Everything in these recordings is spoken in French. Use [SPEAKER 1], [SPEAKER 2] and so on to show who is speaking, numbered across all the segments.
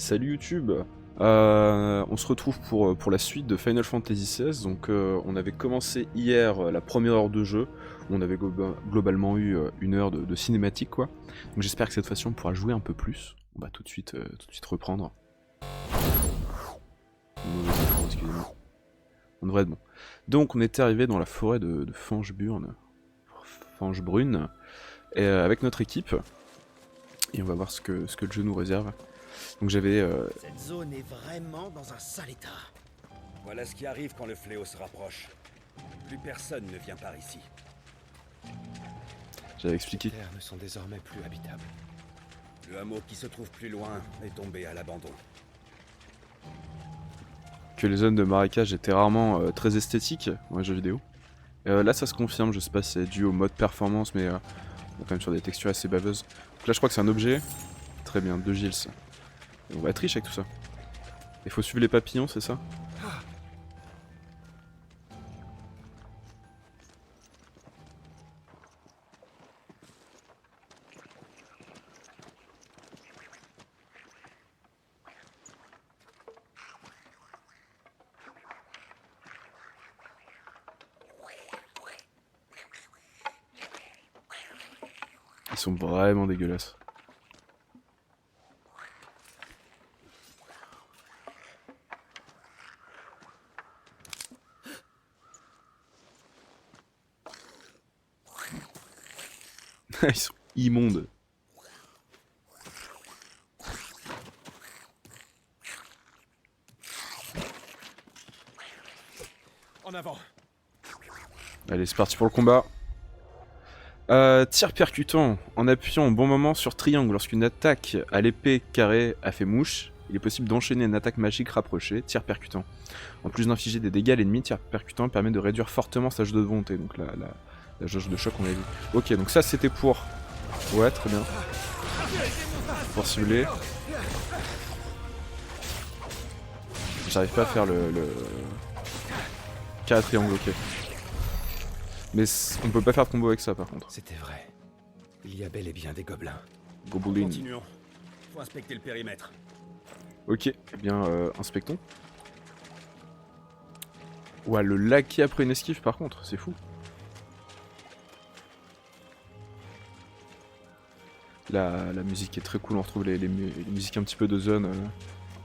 [SPEAKER 1] Salut YouTube. On se retrouve pour la suite de Final Fantasy XVI. Donc on avait commencé hier la première heure de jeu. On avait globalement eu une heure de cinématique quoi. Donc j'espère que cette fois-ci on pourra jouer un peu plus. On va tout de suite reprendre. Excusez-moi. On devrait être bon. Donc on était arrivé dans la forêt de Fangebrune, et avec notre équipe. Et on va voir ce que le jeu nous réserve. Donc j'avais...
[SPEAKER 2] Cette zone est vraiment dans un sale état.
[SPEAKER 3] Voilà ce qui arrive quand le fléau se rapproche. Plus personne ne vient par ici.
[SPEAKER 1] J'avais expliqué...
[SPEAKER 2] Les terres ne sont désormais plus habitables.
[SPEAKER 3] Le hameau qui se trouve plus loin est tombé à l'abandon.
[SPEAKER 1] Que les zones de marécage étaient rarement très esthétiques dans les jeux vidéo. Là ça se confirme, je sais pas si c'est dû au mode performance, mais on est quand même sur des textures assez baveuses. Donc là je crois que c'est un objet. Très bien, 2 gils. Et on va être riche avec tout ça. Il faut suivre les papillons, c'est ça? Ils sont vraiment dégueulasses. Ils sont immondes.
[SPEAKER 2] En avant.
[SPEAKER 1] Allez, c'est parti pour le combat. Tir percutant. En appuyant au bon moment sur triangle lorsqu'une attaque à l'épée carrée a fait mouche, il est possible d'enchaîner une attaque magique rapprochée, tir percutant. En plus d'infliger des dégâts à l'ennemi, tir percutant permet de réduire fortement sa jauge de volonté. Donc la jauge de choc on avait vu. Ok, donc ça c'était pour... Ouais, très bien. Pour cibler. J'arrive pas à faire le... Carré triangle, ok. Mais on peut pas faire de combo avec ça par contre.
[SPEAKER 2] C'était vrai. Il y a bel et bien des gobelins.
[SPEAKER 1] Goblin.
[SPEAKER 3] Continuons. Faut inspecter le périmètre.
[SPEAKER 1] Ok, eh bien inspectons. Ouah, le laquais après une esquive par contre, c'est fou. La musique est très cool, on retrouve les musiques un petit peu de zone,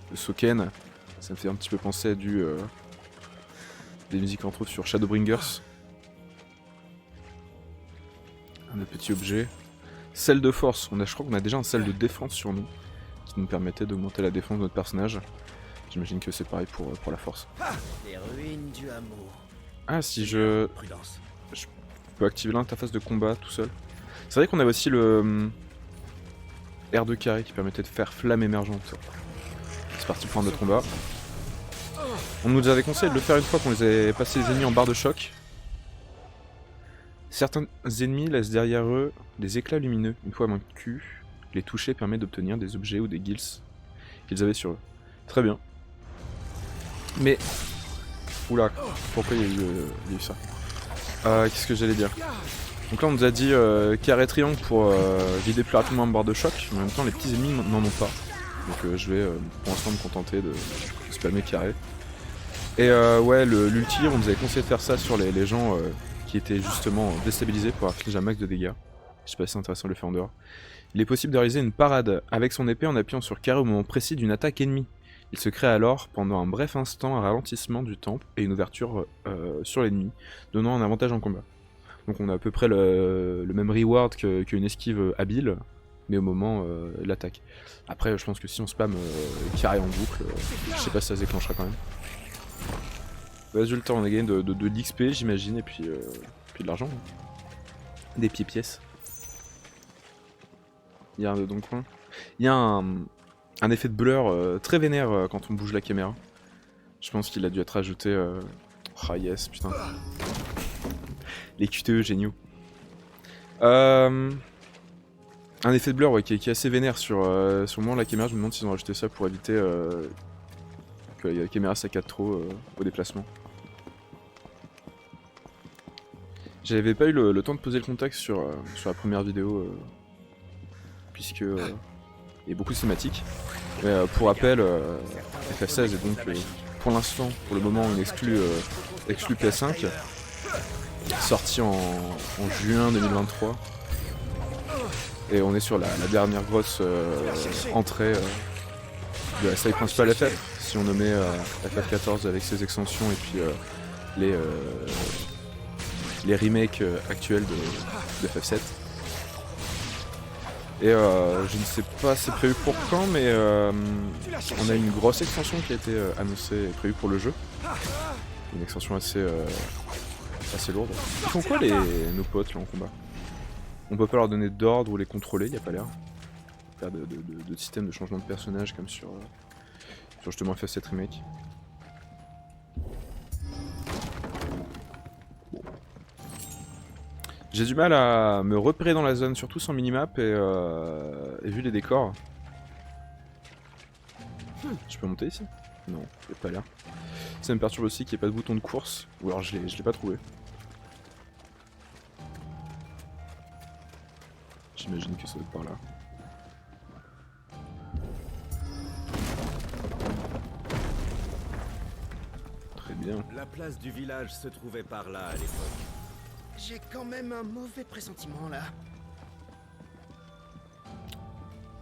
[SPEAKER 1] de Soken. Ça me fait un petit peu penser à des musiques qu'on trouve sur Shadowbringers. Un petit objet. Sel de force, je crois qu'on a déjà un sel de défense sur nous, qui nous permettait d'augmenter la défense de notre personnage. J'imagine que c'est pareil pour la force.
[SPEAKER 2] Les ruines du hameau.
[SPEAKER 1] Ah, si je
[SPEAKER 3] Prudence.
[SPEAKER 1] peux activer l'interface de combat tout seul. C'est vrai qu'on avait aussi le R2 carré qui permettait de faire flamme émergente. C'est parti pour un autre combat. On nous avait conseillé de le faire une fois qu'on les avait passé les ennemis en barre de choc. Certains ennemis laissent derrière eux des éclats lumineux. Une fois vaincus, les toucher permet d'obtenir des objets ou des gils qu'ils avaient sur eux. Très bien. Mais... Oula, pourquoi il y a eu ça? Qu'est-ce que j'allais dire? Donc là on nous a dit carré triangle pour vider plus rapidement une barre de choc, mais en même temps les petits ennemis n'en ont pas. Donc je vais pour l'instant me contenter de spammer carré. Et ouais, l'ulti, on nous avait conseillé de faire ça sur les gens qui étaient justement déstabilisés pour infliger un max de dégâts. Je sais pas si c'est intéressant de le faire en dehors. Il est possible de réaliser une parade avec son épée en appuyant sur carré au moment précis d'une attaque ennemie. Il se crée alors pendant un bref instant un ralentissement du temps et une ouverture sur l'ennemi, donnant un avantage en combat. Donc on a à peu près le même reward qu'une esquive habile, mais au moment de l'attaque. Après je pense que si on spam carré en boucle, je sais pas si ça se déclenchera quand même. Résultat, on a gagné de l'XP j'imagine, et puis de l'argent. Des pièces. Il y a donc il y a un effet de blur très vénère quand on bouge la caméra. Je pense qu'il a dû être ajouté... Ah yes, putain. Les QTE géniaux. Un effet de blur ouais, qui est assez vénère sur moi la caméra. Je me demande s'ils ont rajouté ça pour éviter que la caméra saccade trop au déplacement. J'avais pas eu le temps de poser le contexte sur la première vidéo puisque il y a beaucoup de cinématiques. Mais pour rappel, FF16 est donc pour l'instant, pour le moment, une exclue PS5, sortie en juin 2023. Et on est sur la dernière grosse entrée de la série principale FF, si on nommait FF14 avec ses extensions et puis les remakes actuels de FF7. Et je ne sais pas c'est prévu pour quand, mais on a une grosse extension qui a été annoncée et prévue pour le jeu. Une extension assez lourde. Ils font quoi nos potes là en combat? On peut pas leur donner d'ordre ou les contrôler, y a pas l'air. Faire de système de changement de personnage comme sur justement FF7 Remake. Bon. J'ai du mal à me repérer dans la zone, surtout sans minimap et vu les décors. Je peux monter ici? Non, y a pas l'air. Ça me perturbe aussi qu'il n'y ait pas de bouton de course, ou alors je l'ai pas trouvé. J'imagine que ça doit être par là. Très bien.
[SPEAKER 3] La place du village se trouvait par là à l'époque.
[SPEAKER 2] J'ai quand même un mauvais pressentiment là.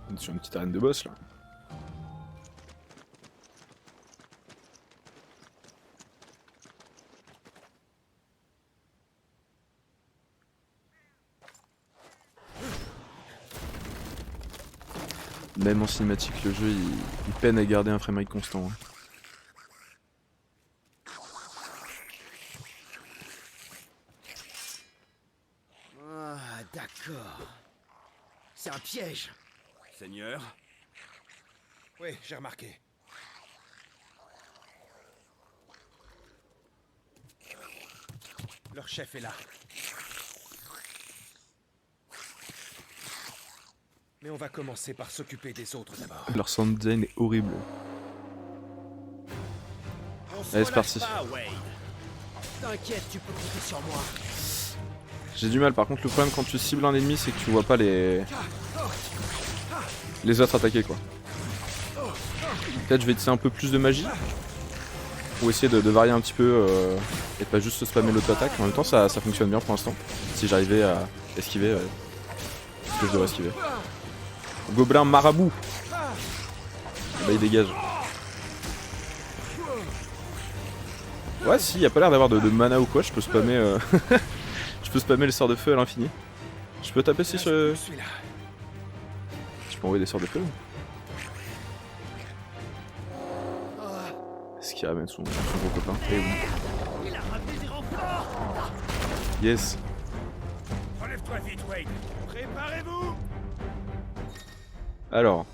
[SPEAKER 1] On est sur une petite arène de boss là. Même en cinématique, le jeu il peine à garder un framerate constant. Hein.
[SPEAKER 2] Ah, d'accord. C'est un piège.
[SPEAKER 3] Seigneur,
[SPEAKER 2] Oui, j'ai remarqué. Leur chef est là. Mais on va commencer par s'occuper des autres d'abord.
[SPEAKER 1] Leur sound design est horrible. Allez, c'est parti.
[SPEAKER 2] T'inquiète, tu peux compter sur moi.
[SPEAKER 1] J'ai du mal, par contre le problème quand tu cibles un ennemi c'est que tu vois pas les autres attaquer quoi. Peut-être je vais utiliser un peu plus de magie pour essayer de varier un petit peu et pas juste spammer l'auto-attaque. En même temps ça fonctionne bien pour l'instant. Si j'arrivais à esquiver ce que je devrais esquiver. Gobelin marabout. Bah il dégage. Ouais si, y a pas l'air d'avoir de mana ou quoi, je peux spammer je peux spammer les sorts de feu à l'infini. Je peux taper si je... Je peux envoyer des sorts de feu. Est-ce qu'il ramène son gros copain? Eh oui. Yes.
[SPEAKER 3] relève-toi vite, Wade. Préparez-vous.
[SPEAKER 1] Alors,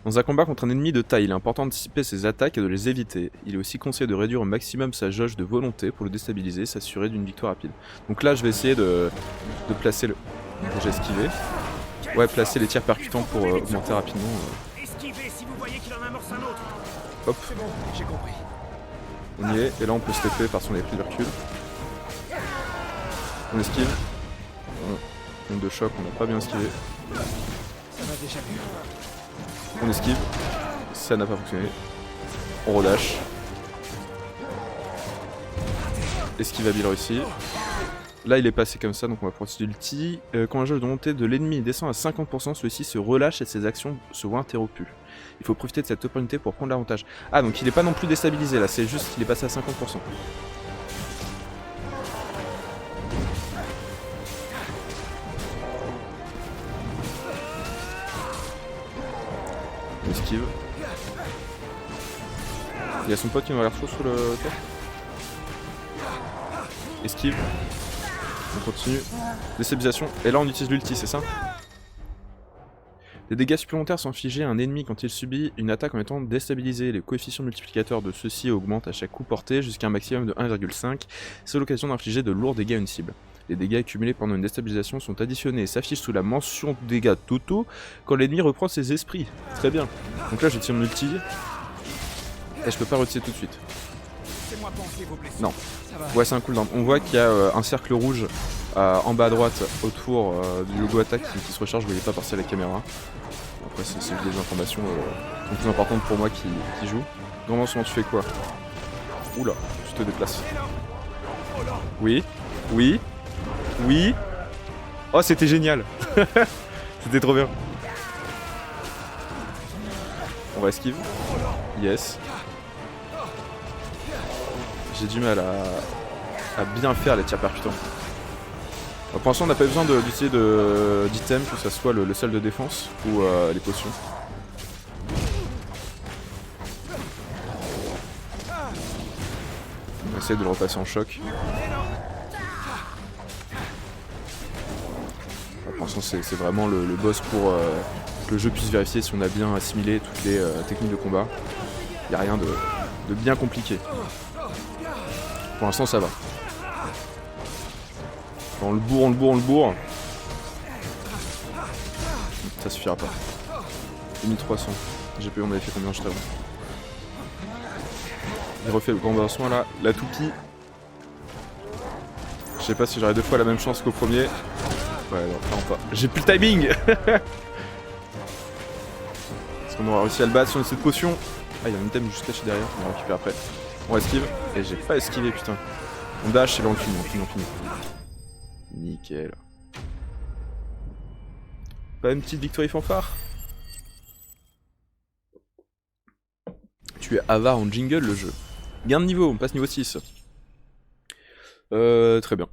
[SPEAKER 1] dans un combat contre un ennemi de taille, il est important d'anticiper ses attaques et de les éviter. Il est aussi conseillé de réduire au maximum sa jauge de volonté pour le déstabiliser et s'assurer d'une victoire rapide. Donc là, je vais essayer de placer le... J'ai esquivé. Ouais, placer les tirs percutants pour augmenter rapidement.
[SPEAKER 3] Esquivez si vous voyez qu'il en amorce un autre.
[SPEAKER 1] Hop,
[SPEAKER 2] C'est bon, j'ai compris.
[SPEAKER 1] on y est. Et là, on peut se taper parce qu'on avait pris du recul. On esquive. Onde de choc, on n'a pas bien esquivé.
[SPEAKER 2] Ça va déjà mieux.
[SPEAKER 1] On esquive, ça n'a pas fonctionné. On relâche. Esquivable réussi. Là il est passé comme ça donc on va procéder l'ulti. Quand la jauge de montée de l'ennemi descend à 50%, celui-ci se relâche et ses actions se voient interrompues. Il faut profiter de cette opportunité pour prendre l'avantage. Ah donc il est pas non plus déstabilisé là, c'est juste qu'il est passé à 50%. On esquive. Il y a son pote qui nous regarde chaud sur le toit. Esquive. On continue. Déstabilisation. Et là on utilise l'ulti, c'est ça? Les dégâts supplémentaires sont infligés à un ennemi quand il subit une attaque en étant déstabilisé. Les coefficients multiplicateurs de ceux-ci augmentent à chaque coup porté jusqu'à un maximum de 1,5. C'est l'occasion d'infliger de lourds dégâts à une cible. Les dégâts accumulés pendant une déstabilisation sont additionnés et s'affichent sous la mention dégâts totaux quand l'ennemi reprend ses esprits. Très bien. Donc là je tire mon ulti. Et je peux pas retirer tout de suite.
[SPEAKER 2] Laissez-moi penser vos blessures.
[SPEAKER 1] Non.
[SPEAKER 2] Ça va.
[SPEAKER 1] Ouais c'est un cooldown. On voit qu'il y a un cercle rouge en bas à droite autour du logo attaque qui se recharge, vous voyez pas passer à la caméra. Après, c'est des informations sont plus importantes pour moi qui joue. Grand lancement, tu fais quoi? Oula, tu te déplaces. Oui, oui, oui. Oh, c'était génial. C'était trop bien. On va esquive. Yes. J'ai du mal à bien faire les tirs percutants. Pour l'instant, on n'a pas besoin d'utiliser d'items, que ce soit le sel de défense ou les potions. On essaie de le repasser en choc. Pour l'instant, c'est vraiment le boss pour que le jeu puisse vérifier si on a bien assimilé toutes les techniques de combat. Il n'y a rien de bien compliqué. Pour l'instant, ça va. On le bourre, on le bourre, on le bourre. Ça suffira pas. 1300. GP, on avait fait combien juste avant? Il refait le grand balancement là. La toupie. Je sais pas si j'aurai 2 fois la même chance qu'au premier. Ouais, non, clairement pas. J'ai plus le timing. Est-ce qu'on aura réussi à le battre sur cette potion? Ah, il y a un item juste caché derrière. On va le récupérer après. On esquive. Et j'ai pas esquivé, putain. On dash et là on finit, on finit. Nickel. Pas une petite victoire fanfare? Tu es avare en jingle le jeu. Gain de niveau, on passe niveau 6. Très bien.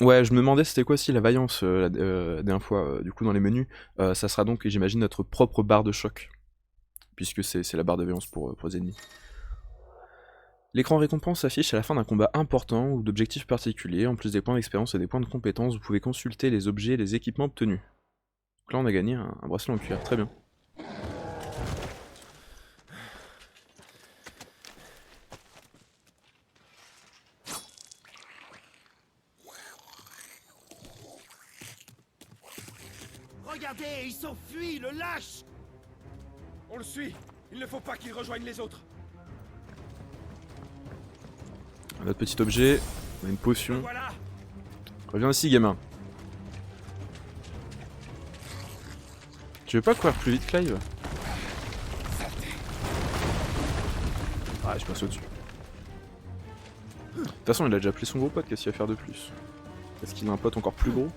[SPEAKER 1] Ouais, je me demandais c'était quoi si la vaillance la dernière fois, du coup dans les menus. Ça sera donc, j'imagine, notre propre barre de choc. Puisque c'est la barre de vaillance pour les ennemis. L'écran récompense s'affiche à la fin d'un combat important ou d'objectifs particuliers. En plus des points d'expérience et des points de compétence, vous pouvez consulter les objets et les équipements obtenus. Donc là on a gagné un bracelet en cuir, très bien.
[SPEAKER 2] Regardez, ils s'enfuient, le lâche!
[SPEAKER 3] On le suit. Il ne faut pas qu'il rejoigne les autres.
[SPEAKER 1] Notre petit objet, on a une potion.
[SPEAKER 3] Voilà.
[SPEAKER 1] Reviens ici, gamin. Tu veux pas courir plus vite, Clive? Ah, je passe au-dessus. De toute façon, il a déjà appelé son gros pote, qu'est-ce qu'il va faire de plus? Est-ce qu'il a un pote encore plus gros?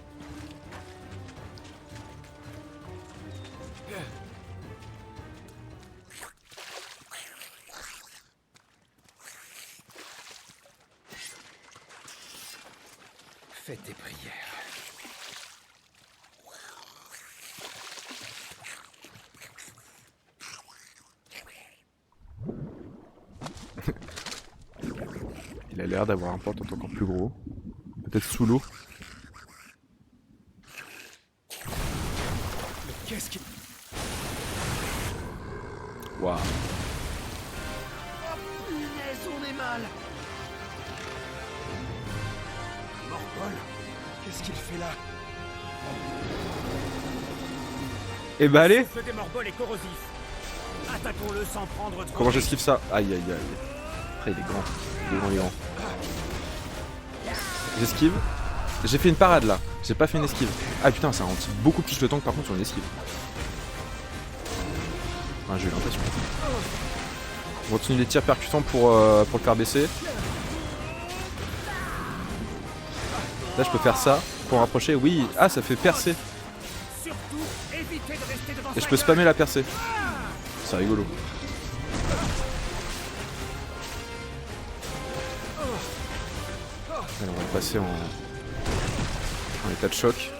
[SPEAKER 3] Fais tes prières.
[SPEAKER 1] Il a l'air d'avoir un pote encore plus gros. Peut-être sous l'eau.
[SPEAKER 2] Mais qu'est-ce qui...
[SPEAKER 1] Waouh.
[SPEAKER 2] Oh punaise, on est mal! Morbol, qu'est-ce qu'il fait là?
[SPEAKER 1] Et bah allez.
[SPEAKER 2] Le souffle des Morbol est corrosif. Attaquons-le sans prendre trop...
[SPEAKER 1] Comment j'esquive ça? Aïe aïe aïe. Après il est grand. Il est grand, il est grand. J'esquive. J'ai fait une parade là. J'ai pas fait une esquive. Ah putain, ça ralentit beaucoup plus le temps que par contre sur une esquive. Ah, j'ai eu l'impression. On continue les tirs percutants pour le faire baisser. Là je peux faire ça pour rapprocher. Oui, ah ça fait percer.
[SPEAKER 2] Surtout, évitez de rester devant
[SPEAKER 1] Et je
[SPEAKER 2] sa
[SPEAKER 1] peux
[SPEAKER 2] gueule.
[SPEAKER 1] spammer la percée. C'est rigolo. Allez, on va passer en état de choc.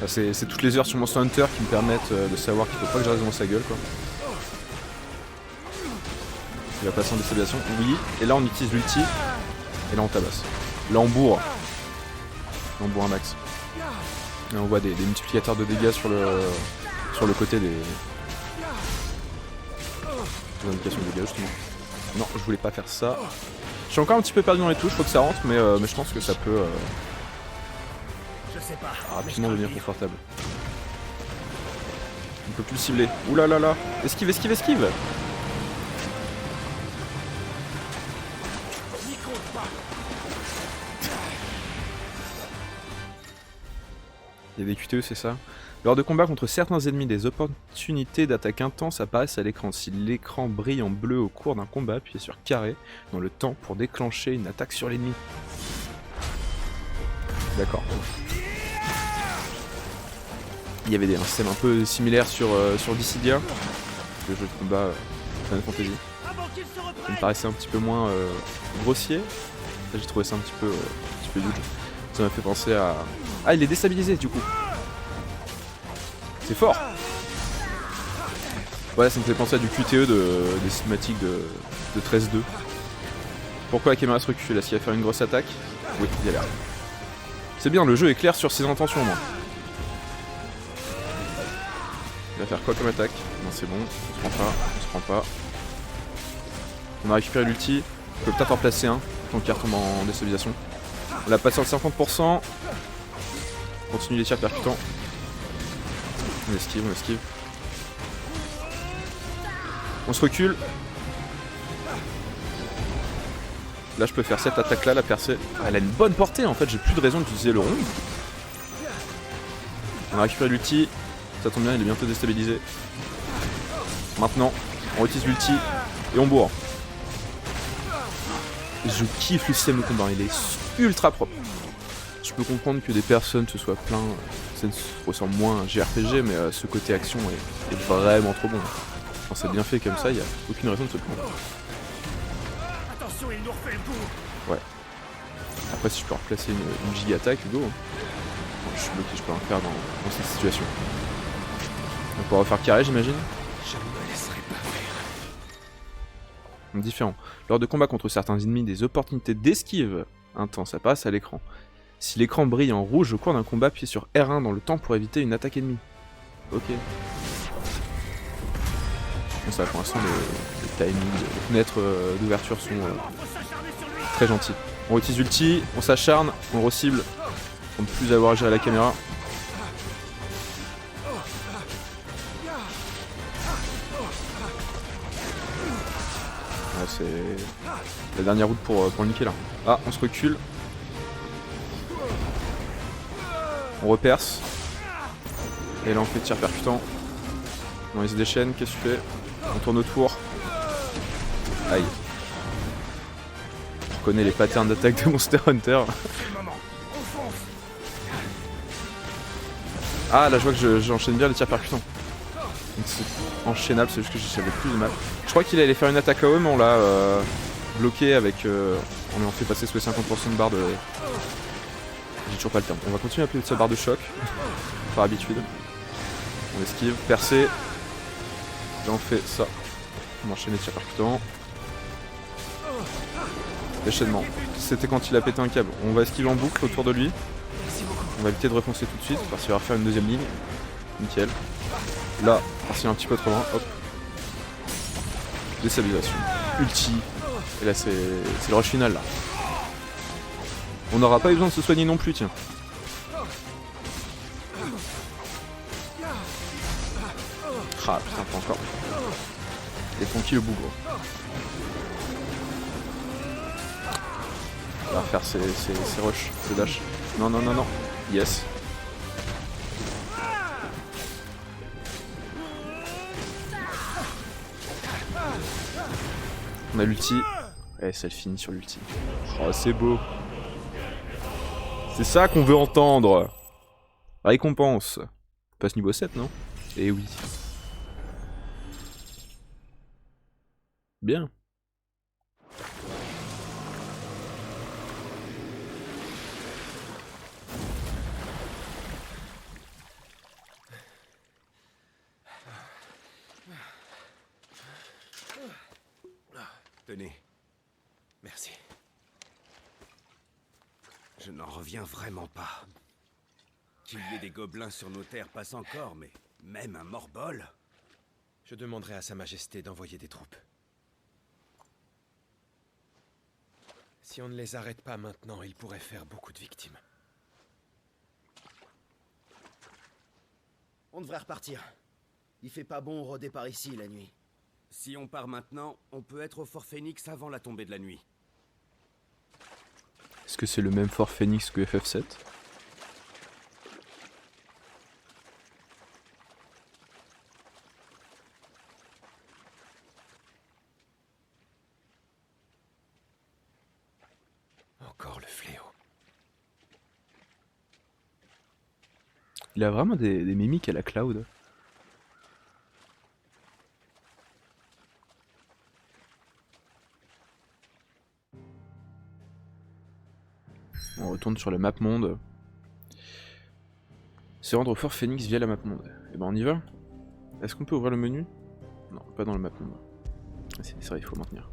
[SPEAKER 1] Là, c'est toutes les heures sur Monster Hunter qui me permettent de savoir qu'il faut pas que je reste devant sa gueule quoi. Il va passer en déstabilisation, oui. Et là on utilise l'ulti. Et là on tabasse. Là on bourre. Là on bourre un max. Et on voit des multiplicateurs de dégâts sur le côté des indications de dégâts justement. Non, je voulais pas faire ça. Je suis encore un petit peu perdu dans les touches, faut que ça rentre, mais je pense que ça peut
[SPEAKER 2] Je sais pas.
[SPEAKER 1] rapidement devenir confortable. On peut plus le cibler. Ouh là là là. Esquive, esquive, esquive.
[SPEAKER 2] N'y compte pas.
[SPEAKER 1] Il y a des QTE, c'est ça. Lors de combats contre certains ennemis, des opportunités d'attaque intense apparaissent à l'écran. Si l'écran brille en bleu au cours d'un combat, appuyez sur carré dans le temps pour déclencher une attaque sur l'ennemi. D'accord. Il y avait un système un peu similaire sur Dissidia, le jeu de combat Final Fantasy. Ça me paraissait un petit peu moins grossier. J'ai trouvé ça un petit peu huge. Ça m'a fait penser à... Ah, il est déstabilisé du coup. C'est fort. Voilà, ça me fait penser à du QTE des cinématiques de 13-2. Pourquoi la caméra se recule? Est-ce qu'il va faire une grosse attaque? Oui, il a l'air. C'est bien, le jeu est clair sur ses intentions, moi. Il va faire quoi comme attaque? Non, c'est bon, on se prend pas. On a récupéré l'ulti, on peut peut-être en placer un, tant qu'il retombe en déstabilisation. On l'a passé sur le 50%. On continue les tirs percutants. On esquive. On se recule. Là je peux faire cette attaque là, la percée. Elle a une bonne portée en fait, j'ai plus de raison d'utiliser le rond. On a récupéré l'ulti. Ça tombe bien, il est bientôt déstabilisé. Maintenant, on utilise l'ulti et on bourre. Je kiffe le système de combat, il est ultra propre. Je peux comprendre que des personnes se soient plaints, ça ressemble moins à un JRPG, mais ce côté action est vraiment trop bon. Quand c'est bien fait comme ça, il n'y a aucune raison de se plaindre.
[SPEAKER 2] Attention, il nous refait le coup.
[SPEAKER 1] Ouais. Après, si je peux replacer une giga attaque, Hugo, je suis bloqué, je peux rien faire dans cette situation. On pourra refaire carré, j'imagine.
[SPEAKER 2] Je ne me laisserai pas faire.
[SPEAKER 1] Différent. Lors de combats contre certains ennemis, des opportunités d'esquive intenses apparaissent à l'écran. Si l'écran brille en rouge au cours d'un combat, appuyez sur R1 dans le temps pour éviter une attaque ennemie. Ok. Bon, ça pour l'instant les timings, les fenêtres d'ouverture sont très gentils. On utilise ulti, on s'acharne, on recible pour ne plus avoir à gérer la caméra. Ouais, c'est la dernière route pour le niquer là. Ah, on se recule. On reperce. Et là on fait tir percutant. On il se déchaîne, qu'est-ce que tu fais? On tourne autour. Aïe. On connaît les patterns d'attaque de Monster Hunter. Ah là je vois que j'enchaîne bien les tirs percutants. C'est enchaînable, c'est juste que j'avais plus de mal. Je crois qu'il allait faire une attaque AOE mais on l'a bloqué avec... on lui a fait passer sous les 50% de barre de... J'ai toujours pas le temps. On va continuer à appeler sa barre de choc. Par habitude. On esquive, percé. Là on fait ça. On enchaîne les tirs percutants. Déchaînement. C'était quand il a pété un câble. On va esquiver en boucle autour de lui. On va éviter de refoncer tout de suite parce qu'il va refaire une deuxième ligne. Nickel. Là, parce qu'il est un petit peu trop loin. Hop. Déstabilisation. Ulti. Et là c'est le rush final là. On n'aura pas eu besoin de se soigner non plus, tiens. Ah putain, pas encore. Il est tranquille le bougre. On va faire ses rushs, ses dash. Non, non, non, non. Yes. On a l'ulti. Et ça le finit sur l'ulti. Oh, c'est beau. C'est ça qu'on veut entendre. Récompense. On passe niveau 7, non? Eh oui. Bien.
[SPEAKER 3] Tenez. Merci. Je n'en reviens vraiment pas. Qu'il y ait des gobelins sur nos terres passe encore, mais même un morbol.
[SPEAKER 4] Je demanderai à Sa Majesté d'envoyer des troupes. Si on ne les arrête pas maintenant, ils pourraient faire beaucoup de victimes.
[SPEAKER 2] On devrait repartir. Il fait pas bon rôder par ici la nuit.
[SPEAKER 3] Si on part maintenant, on peut être au Fort Phoenix avant la tombée de la nuit.
[SPEAKER 1] Est-ce que c'est le même Fort Phoenix que FF7? Il a vraiment des mimiques à la Cloud. On retourne sur la map monde. Se rendre au fort Phoenix via la map monde. Et ben on y va. Est-ce qu'on peut ouvrir le menu? Non, pas dans le map monde. C'est vrai, il faut maintenir.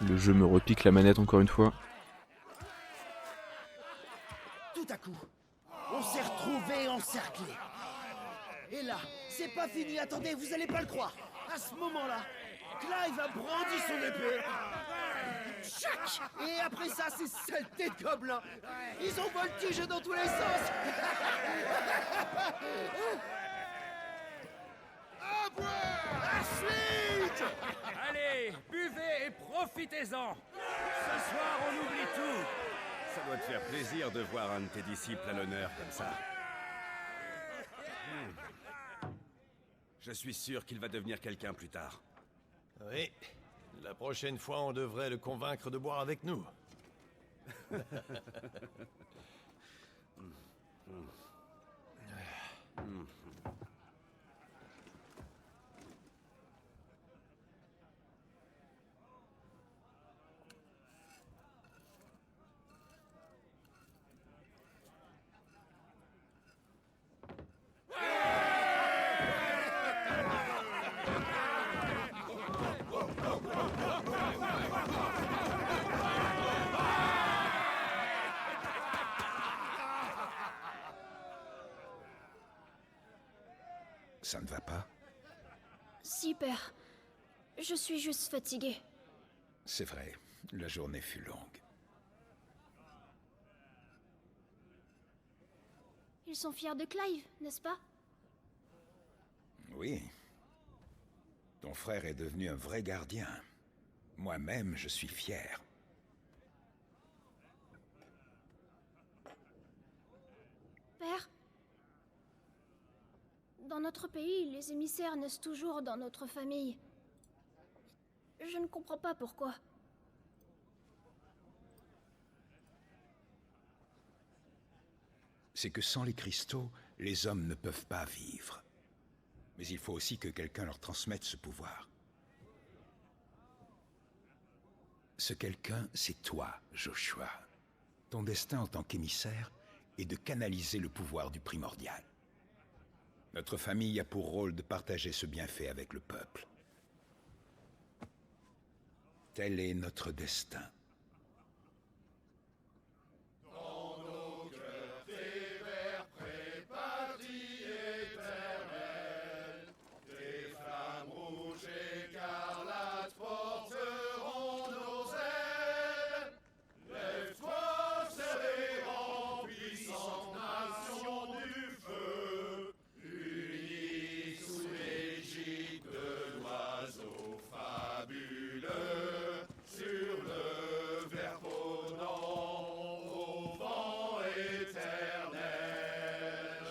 [SPEAKER 1] Le jeu me repique la manette encore une fois.
[SPEAKER 2] Tout à coup, on s'est retrouvés encerclés. Et là, c'est pas fini, attendez, vous allez pas le croire. À ce moment-là, Clive a brandi son épée. Tchac! Et après ça, ces saletés de gobelins, ils ont voltigé dans tous les sens. À boire! À suite!
[SPEAKER 3] Allez, buvez et profitez-en. Ce soir, on oublie tout. Ça doit te faire plaisir de voir un de tes disciples à l'honneur comme ça. Je suis sûr qu'il va devenir quelqu'un plus tard.
[SPEAKER 5] Oui. La prochaine fois, on devrait le convaincre de boire avec nous.
[SPEAKER 6] Ça ne va pas?
[SPEAKER 7] Si, père. Je suis juste fatiguée.
[SPEAKER 6] C'est vrai, la journée fut longue.
[SPEAKER 7] Ils sont fiers de Clive, n'est-ce pas?
[SPEAKER 6] Oui. Ton frère est devenu un vrai gardien. Moi-même, je suis fier.
[SPEAKER 7] Père? Dans notre pays, les émissaires naissent toujours dans notre famille. Je ne comprends pas pourquoi.
[SPEAKER 6] C'est que sans les cristaux, les hommes ne peuvent pas vivre. Mais il faut aussi que quelqu'un leur transmette ce pouvoir. Ce quelqu'un, c'est toi, Joshua. Ton destin en tant qu'émissaire est de canaliser le pouvoir du primordial. Notre famille a pour rôle de partager ce bienfait avec le peuple. Tel est notre destin.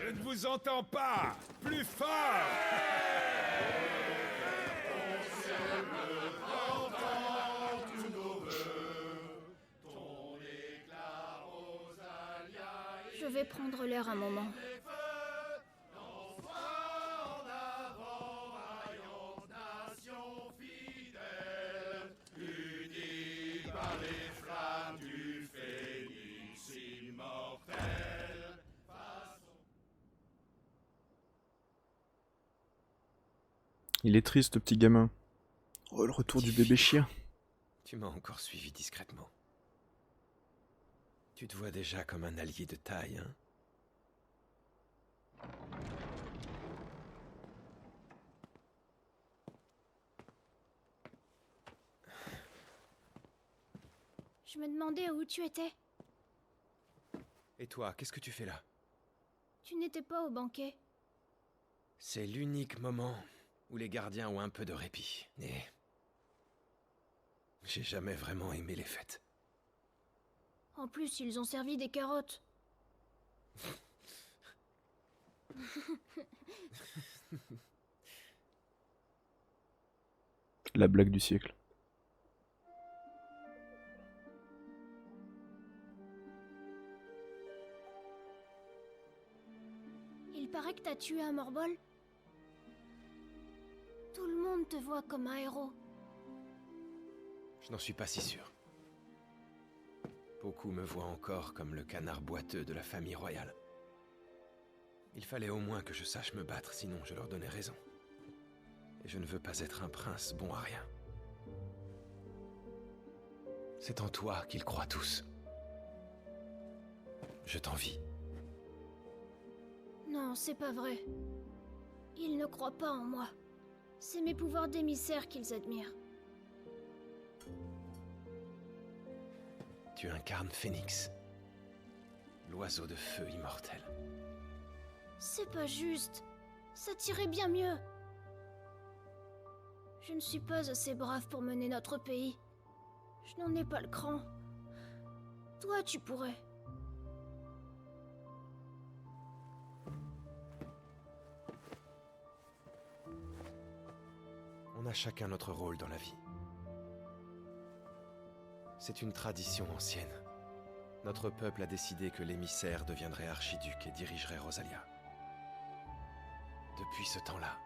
[SPEAKER 5] Je ne vous entends pas! Plus fort!
[SPEAKER 7] Je vais prendre l'air un moment.
[SPEAKER 1] Il est triste, le petit gamin. Oh, le retour du bébé chien.
[SPEAKER 4] Tu m'as encore suivi discrètement. Tu te vois déjà comme un allié de taille, hein?
[SPEAKER 7] Je me demandais où tu étais.
[SPEAKER 4] Et toi, qu'est-ce que tu fais là?
[SPEAKER 7] Tu n'étais pas au banquet.
[SPEAKER 4] C'est l'unique moment où les gardiens ont un peu de répit. Et j'ai jamais vraiment aimé les fêtes.
[SPEAKER 7] En plus, ils ont servi des carottes.
[SPEAKER 1] La blague du siècle.
[SPEAKER 7] Il paraît que t'as tué un Morbol. Tout le monde te voit comme un héros.
[SPEAKER 4] Je n'en suis pas si sûr. Beaucoup me voient encore comme le canard boiteux de la famille royale. Il fallait au moins que je sache me battre, sinon je leur donnais raison. Et je ne veux pas être un prince bon à rien. C'est en toi qu'ils croient tous. Je t'envie.
[SPEAKER 7] Non, c'est pas vrai. Ils ne croient pas en moi. C'est mes pouvoirs d'émissaire qu'ils admirent.
[SPEAKER 4] Tu incarnes Phénix, l'oiseau de feu immortel.
[SPEAKER 7] C'est pas juste. Ça tirait bien mieux. Je ne suis pas assez brave pour mener notre pays. Je n'en ai pas le cran. Toi, tu pourrais.
[SPEAKER 4] On a chacun notre rôle dans la vie. C'est une tradition ancienne. Notre peuple a décidé que l'émissaire deviendrait archiduc et dirigerait Rosalia. Depuis ce temps-là,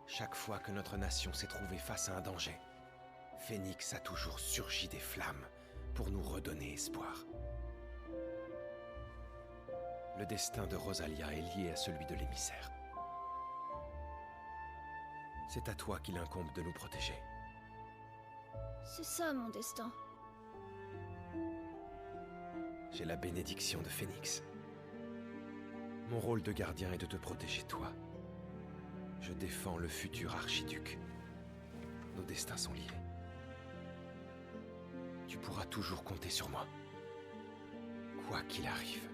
[SPEAKER 4] chaque fois que notre nation s'est trouvée face à un danger, Phénix a toujours surgi des flammes pour nous redonner espoir. Le destin de Rosalia est lié à celui de l'émissaire. C'est à toi qu'il incombe de nous protéger.
[SPEAKER 7] C'est ça mon destin.
[SPEAKER 4] J'ai la bénédiction de Phénix. Mon rôle de gardien est de te protéger toi. Je défends le futur archiduc. Nos destins sont liés. Tu pourras toujours compter sur moi. Quoi qu'il arrive.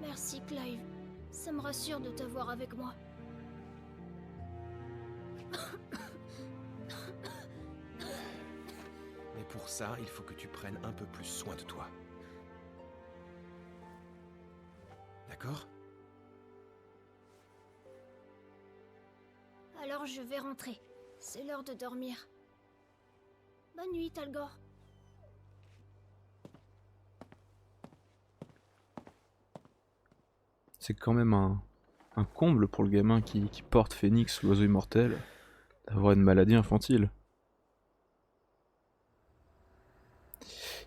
[SPEAKER 7] Merci Clive. Ça me rassure de t'avoir avec moi.
[SPEAKER 4] Mais pour ça, il faut que tu prennes un peu plus soin de toi. D'accord ?
[SPEAKER 7] Alors je vais rentrer. C'est l'heure de dormir. Bonne nuit, Talgor.
[SPEAKER 1] C'est quand même un comble pour le gamin qui porte Phénix, l'oiseau immortel, d'avoir une maladie infantile.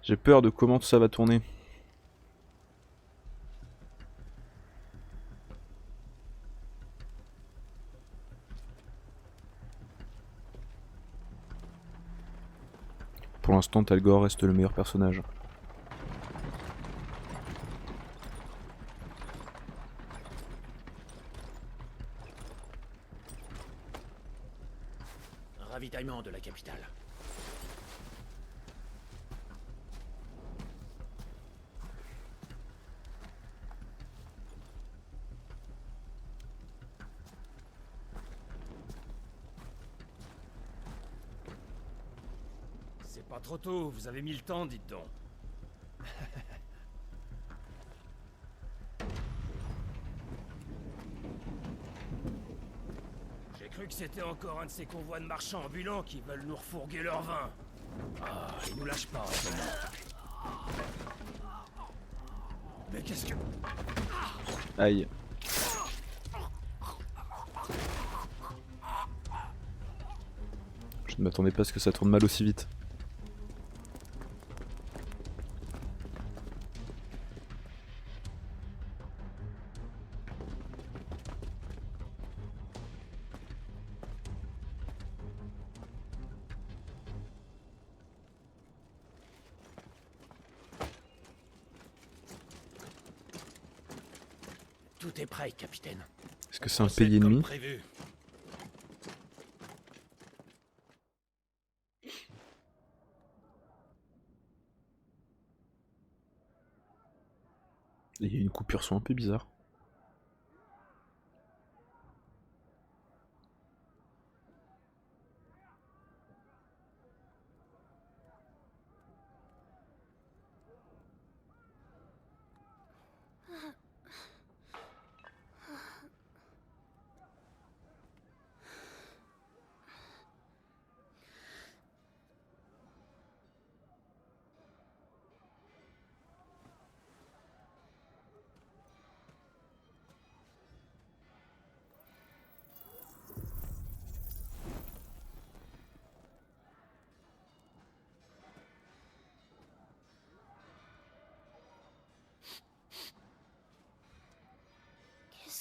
[SPEAKER 1] J'ai peur de comment tout ça va tourner. Pour l'instant, Talgor reste le meilleur personnage.
[SPEAKER 2] Ravitaillement de la capitale.
[SPEAKER 3] C'est pas trop tôt, vous avez mis le temps, dites donc. J'ai cru que c'était encore un de ces convois de marchands ambulants qui veulent nous refourguer leur vin. Ah, ils nous lâchent pas en ce moment. Mais qu'est-ce que...
[SPEAKER 1] Aïe. Je ne m'attendais pas à ce que ça tourne mal aussi vite.
[SPEAKER 2] Tout est prêt, capitaine.
[SPEAKER 1] Est-ce que c'est un
[SPEAKER 5] Procède
[SPEAKER 1] pays
[SPEAKER 5] comme
[SPEAKER 1] ennemi?
[SPEAKER 5] prévu.
[SPEAKER 1] Il y a une coupure son un peu bizarre.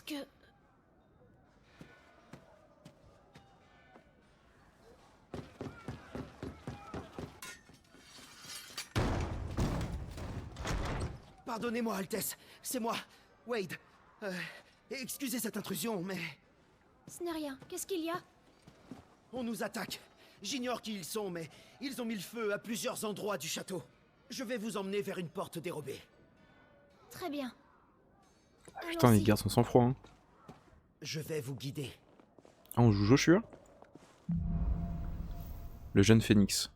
[SPEAKER 7] que...
[SPEAKER 2] Pardonnez-moi, Altesse. C'est moi, Wade. Excusez cette intrusion, mais...
[SPEAKER 7] Ce n'est rien. Qu'est-ce qu'il y a?
[SPEAKER 2] On nous attaque. J'ignore qui ils sont, mais ils ont mis le feu à plusieurs endroits du château. Je vais vous emmener vers une porte dérobée.
[SPEAKER 7] Très bien.
[SPEAKER 1] Putain, il garde son sang-froid. Hein.
[SPEAKER 2] Je vais vous guider.
[SPEAKER 1] Ah, on joue Joshua? Le jeune Phénix.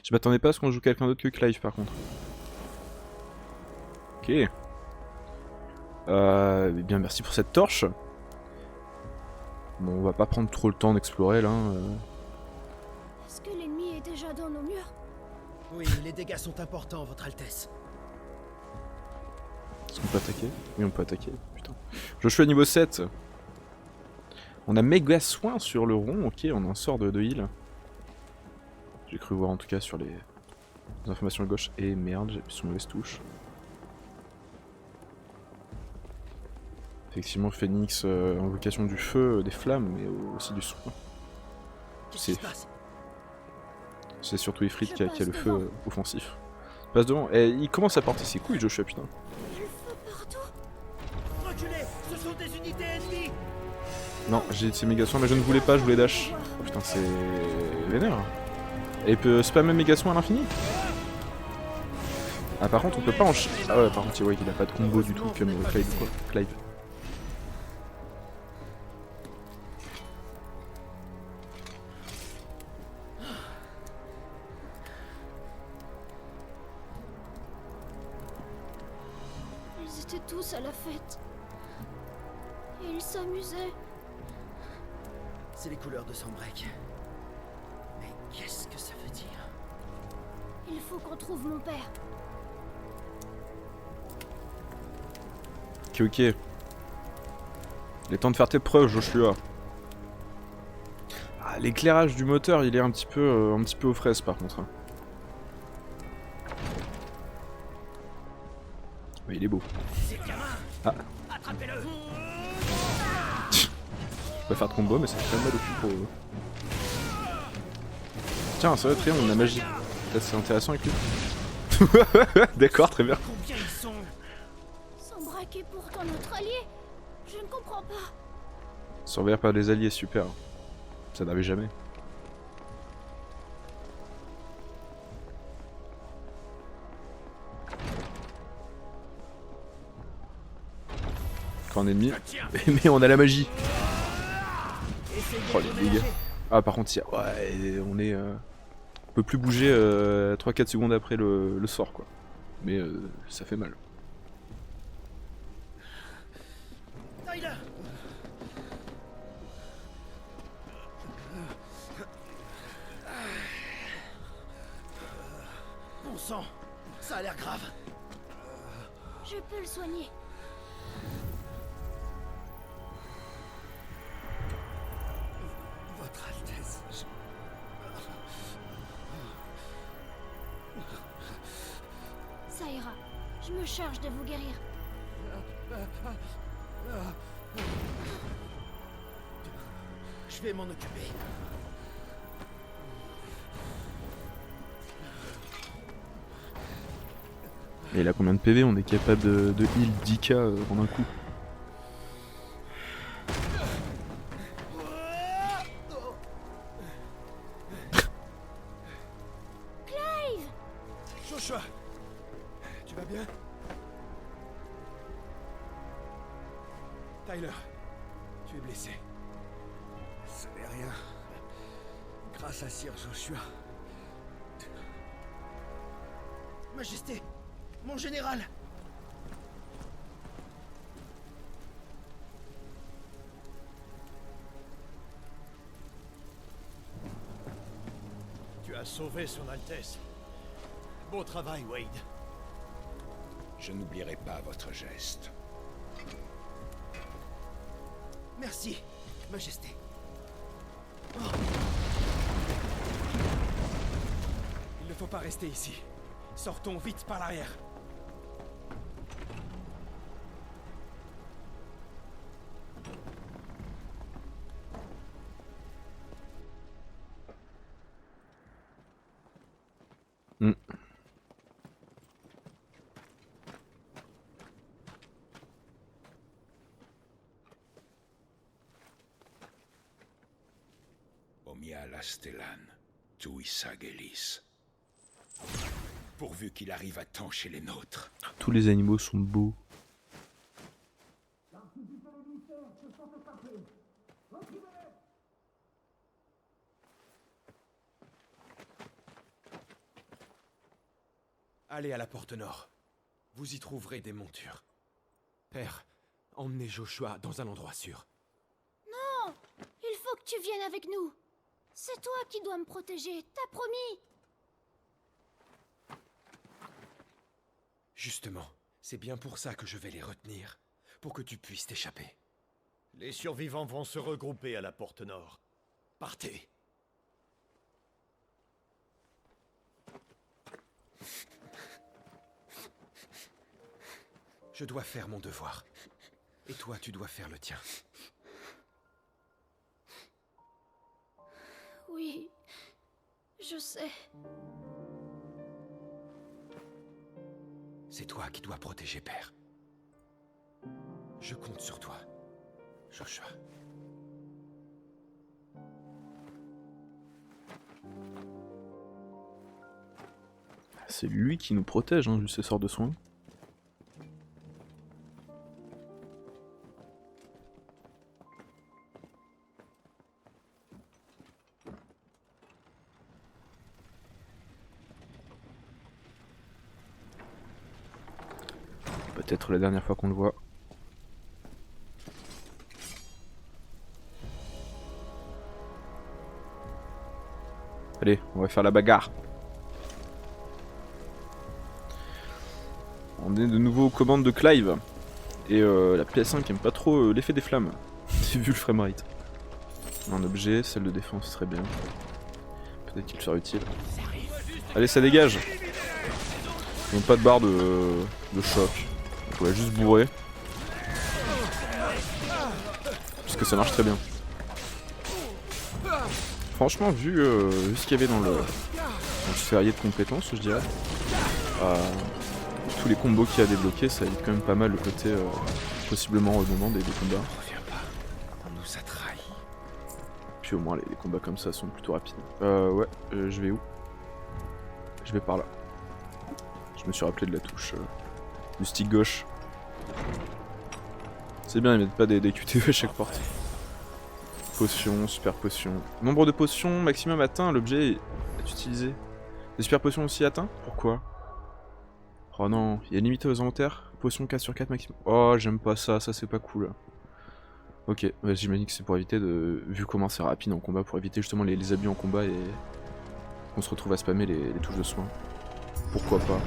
[SPEAKER 1] Je m'attendais pas à ce qu'on joue quelqu'un d'autre que Clive par contre. Ok. Eh bien, merci pour cette torche. Bon, on va pas prendre trop le temps d'explorer là.
[SPEAKER 7] Est-ce que l'ennemi est déjà dans nos murs?
[SPEAKER 2] Oui, les dégâts sont importants, Votre Altesse.
[SPEAKER 1] Est-ce qu'on peut attaquer? Oui, on peut attaquer. Putain. Joshua niveau 7. On a méga soin sur le rond. Ok, on a un sort de heal. J'ai cru voir en tout cas sur les informations à gauche. Et merde, j'ai appuyé sur mauvaise touche. Effectivement, Phénix, invocation du feu, des flammes, mais aussi du soin.
[SPEAKER 2] Qu'est-ce qui se passe?
[SPEAKER 1] C'est surtout Ifrit qui a le feu
[SPEAKER 7] devant.
[SPEAKER 1] offensif. Passe devant. Et il commence à porter ses couilles, Joshua, putain.
[SPEAKER 7] Il y a le feu partout.
[SPEAKER 2] Reculez! Ce sont des unités ennemies!
[SPEAKER 1] Non, j'ai ces méga soins, mais je ne voulais pas, je voulais dash. Oh putain, c'est vénère. Et il peut spammer méga soins à l'infini. Ah, par contre, on peut pas en... Ah ouais, par contre, ouais, il a pas de combo du tout comme Clive, quoi. Clive.
[SPEAKER 7] Ils étaient tous à la fête. Et ils s'amusaient.
[SPEAKER 2] C'est les couleurs de Sanbreak. Mais qu'est-ce que ça veut dire?
[SPEAKER 7] Il faut qu'on trouve mon père.
[SPEAKER 1] Ok, ok. Il est temps de faire tes preuves, Joshua. Ah, l'éclairage du moteur, il est un petit peu aux fraises, par contre. Hein. Mais il est beau. Ah. On va faire de combo, mais ça fait pas mal au cul pour eux. Tiens, c'est vrai, Trion, on a magie. Peut-être c'est intéressant avec lui. D'accord, très bien.
[SPEAKER 2] Combien ils sont?
[SPEAKER 7] Sanbreak est pourtant notre allié. Je ne comprends pas.
[SPEAKER 1] Surveillé par des alliés, super. Ça n'avait jamais. Quand on est ennemi. Mais on a la magie. Oh les dégâts. Ah par contre, ouais, on est... On peut plus bouger 3-4 secondes après le sort quoi. Mais ça fait mal.
[SPEAKER 2] Tyler! Bon sang, ça a l'air grave.
[SPEAKER 7] Je peux le soigner.
[SPEAKER 2] Votre Altesse,
[SPEAKER 7] Ça ira. Je me charge de vous guérir.
[SPEAKER 2] je vais m'en occuper.
[SPEAKER 1] Et là combien de PV on est capable de heal 10k en un coup.
[SPEAKER 5] Joshua, tu vas bien? Tyler, tu es blessé. Ce n'est rien. Grâce à Sir Joshua.
[SPEAKER 2] Majesté, mon général!
[SPEAKER 5] Tu as sauvé son Altesse. Beau travail, Wade.
[SPEAKER 6] Je n'oublierai pas votre geste.
[SPEAKER 2] Merci, Majesté.
[SPEAKER 5] Il ne faut pas rester ici. Sortons vite par l'arrière.
[SPEAKER 6] Omnia Lastellan, Tuissa Gelis. Pourvu qu'il arrive à temps chez les nôtres.
[SPEAKER 1] Tous les animaux sont beaux.
[SPEAKER 4] Allez à la porte nord. Vous y trouverez des montures. Père, emmenez Joshua dans un endroit sûr.
[SPEAKER 7] Non! Il faut que tu viennes avec nous. C'est toi qui dois me protéger, t'as promis.
[SPEAKER 4] Justement, c'est bien pour ça que je vais les retenir. Pour que tu puisses t'échapper.
[SPEAKER 5] Les survivants vont se regrouper à la porte nord. Partez.
[SPEAKER 4] Je dois faire mon devoir. Et toi, tu dois faire le tien.
[SPEAKER 7] Oui, je sais.
[SPEAKER 4] C'est toi qui dois protéger Père. Je compte sur toi, Joshua.
[SPEAKER 1] C'est lui qui nous protège, hein, juste ses sorts de soins. Peut-être la dernière fois qu'on le voit. Allez, on va faire la bagarre. On est de nouveau aux commandes de Clive. Et la PS5 aime pas trop l'effet des flammes. Vu le framerate. Un objet, celle de défense, très bien. Peut-être qu'il sera utile. Allez, ça dégage. Ils n'ont pas de barre de choc. On va juste bourrer. Parce que ça marche très bien. Franchement, vu ce qu'il y avait dans le sphérié de compétences, je dirais, tous les combos qu'il y a débloqués, ça évite quand même pas mal le côté possiblement redondant des combats.
[SPEAKER 4] Reviens pas, on nous a trahis.
[SPEAKER 1] Puis au moins les combats comme ça sont plutôt rapides. Ouais, je vais où? Je vais par là. Je me suis rappelé de la touche du stick gauche. C'est bien, ils mettent pas des QTE à chaque porte. Potion, super potion. Nombre de potions maximum atteint, l'objet est utilisé. Des super potions aussi atteints? Pourquoi? Oh non, il y a limité aux inventaires. Potion 4 sur 4 maximum. Oh, j'aime pas ça, ça c'est pas cool. Ok, bah, j'imagine que c'est pour éviter de... Vu comment c'est rapide en combat, pour éviter justement les abus en combat et qu'on se retrouve à spammer les touches de soins. Pourquoi pas?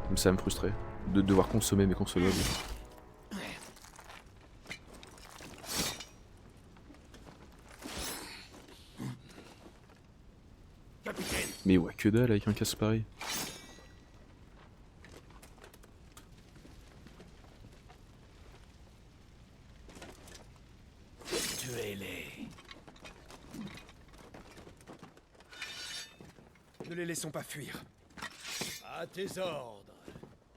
[SPEAKER 1] Comme ça me frustrer de devoir consommer mes consommables. Mais ouais, que dalle avec un casse pareil.
[SPEAKER 5] Tuez-les.
[SPEAKER 4] Ne les laissons pas fuir.
[SPEAKER 5] À tes ordres.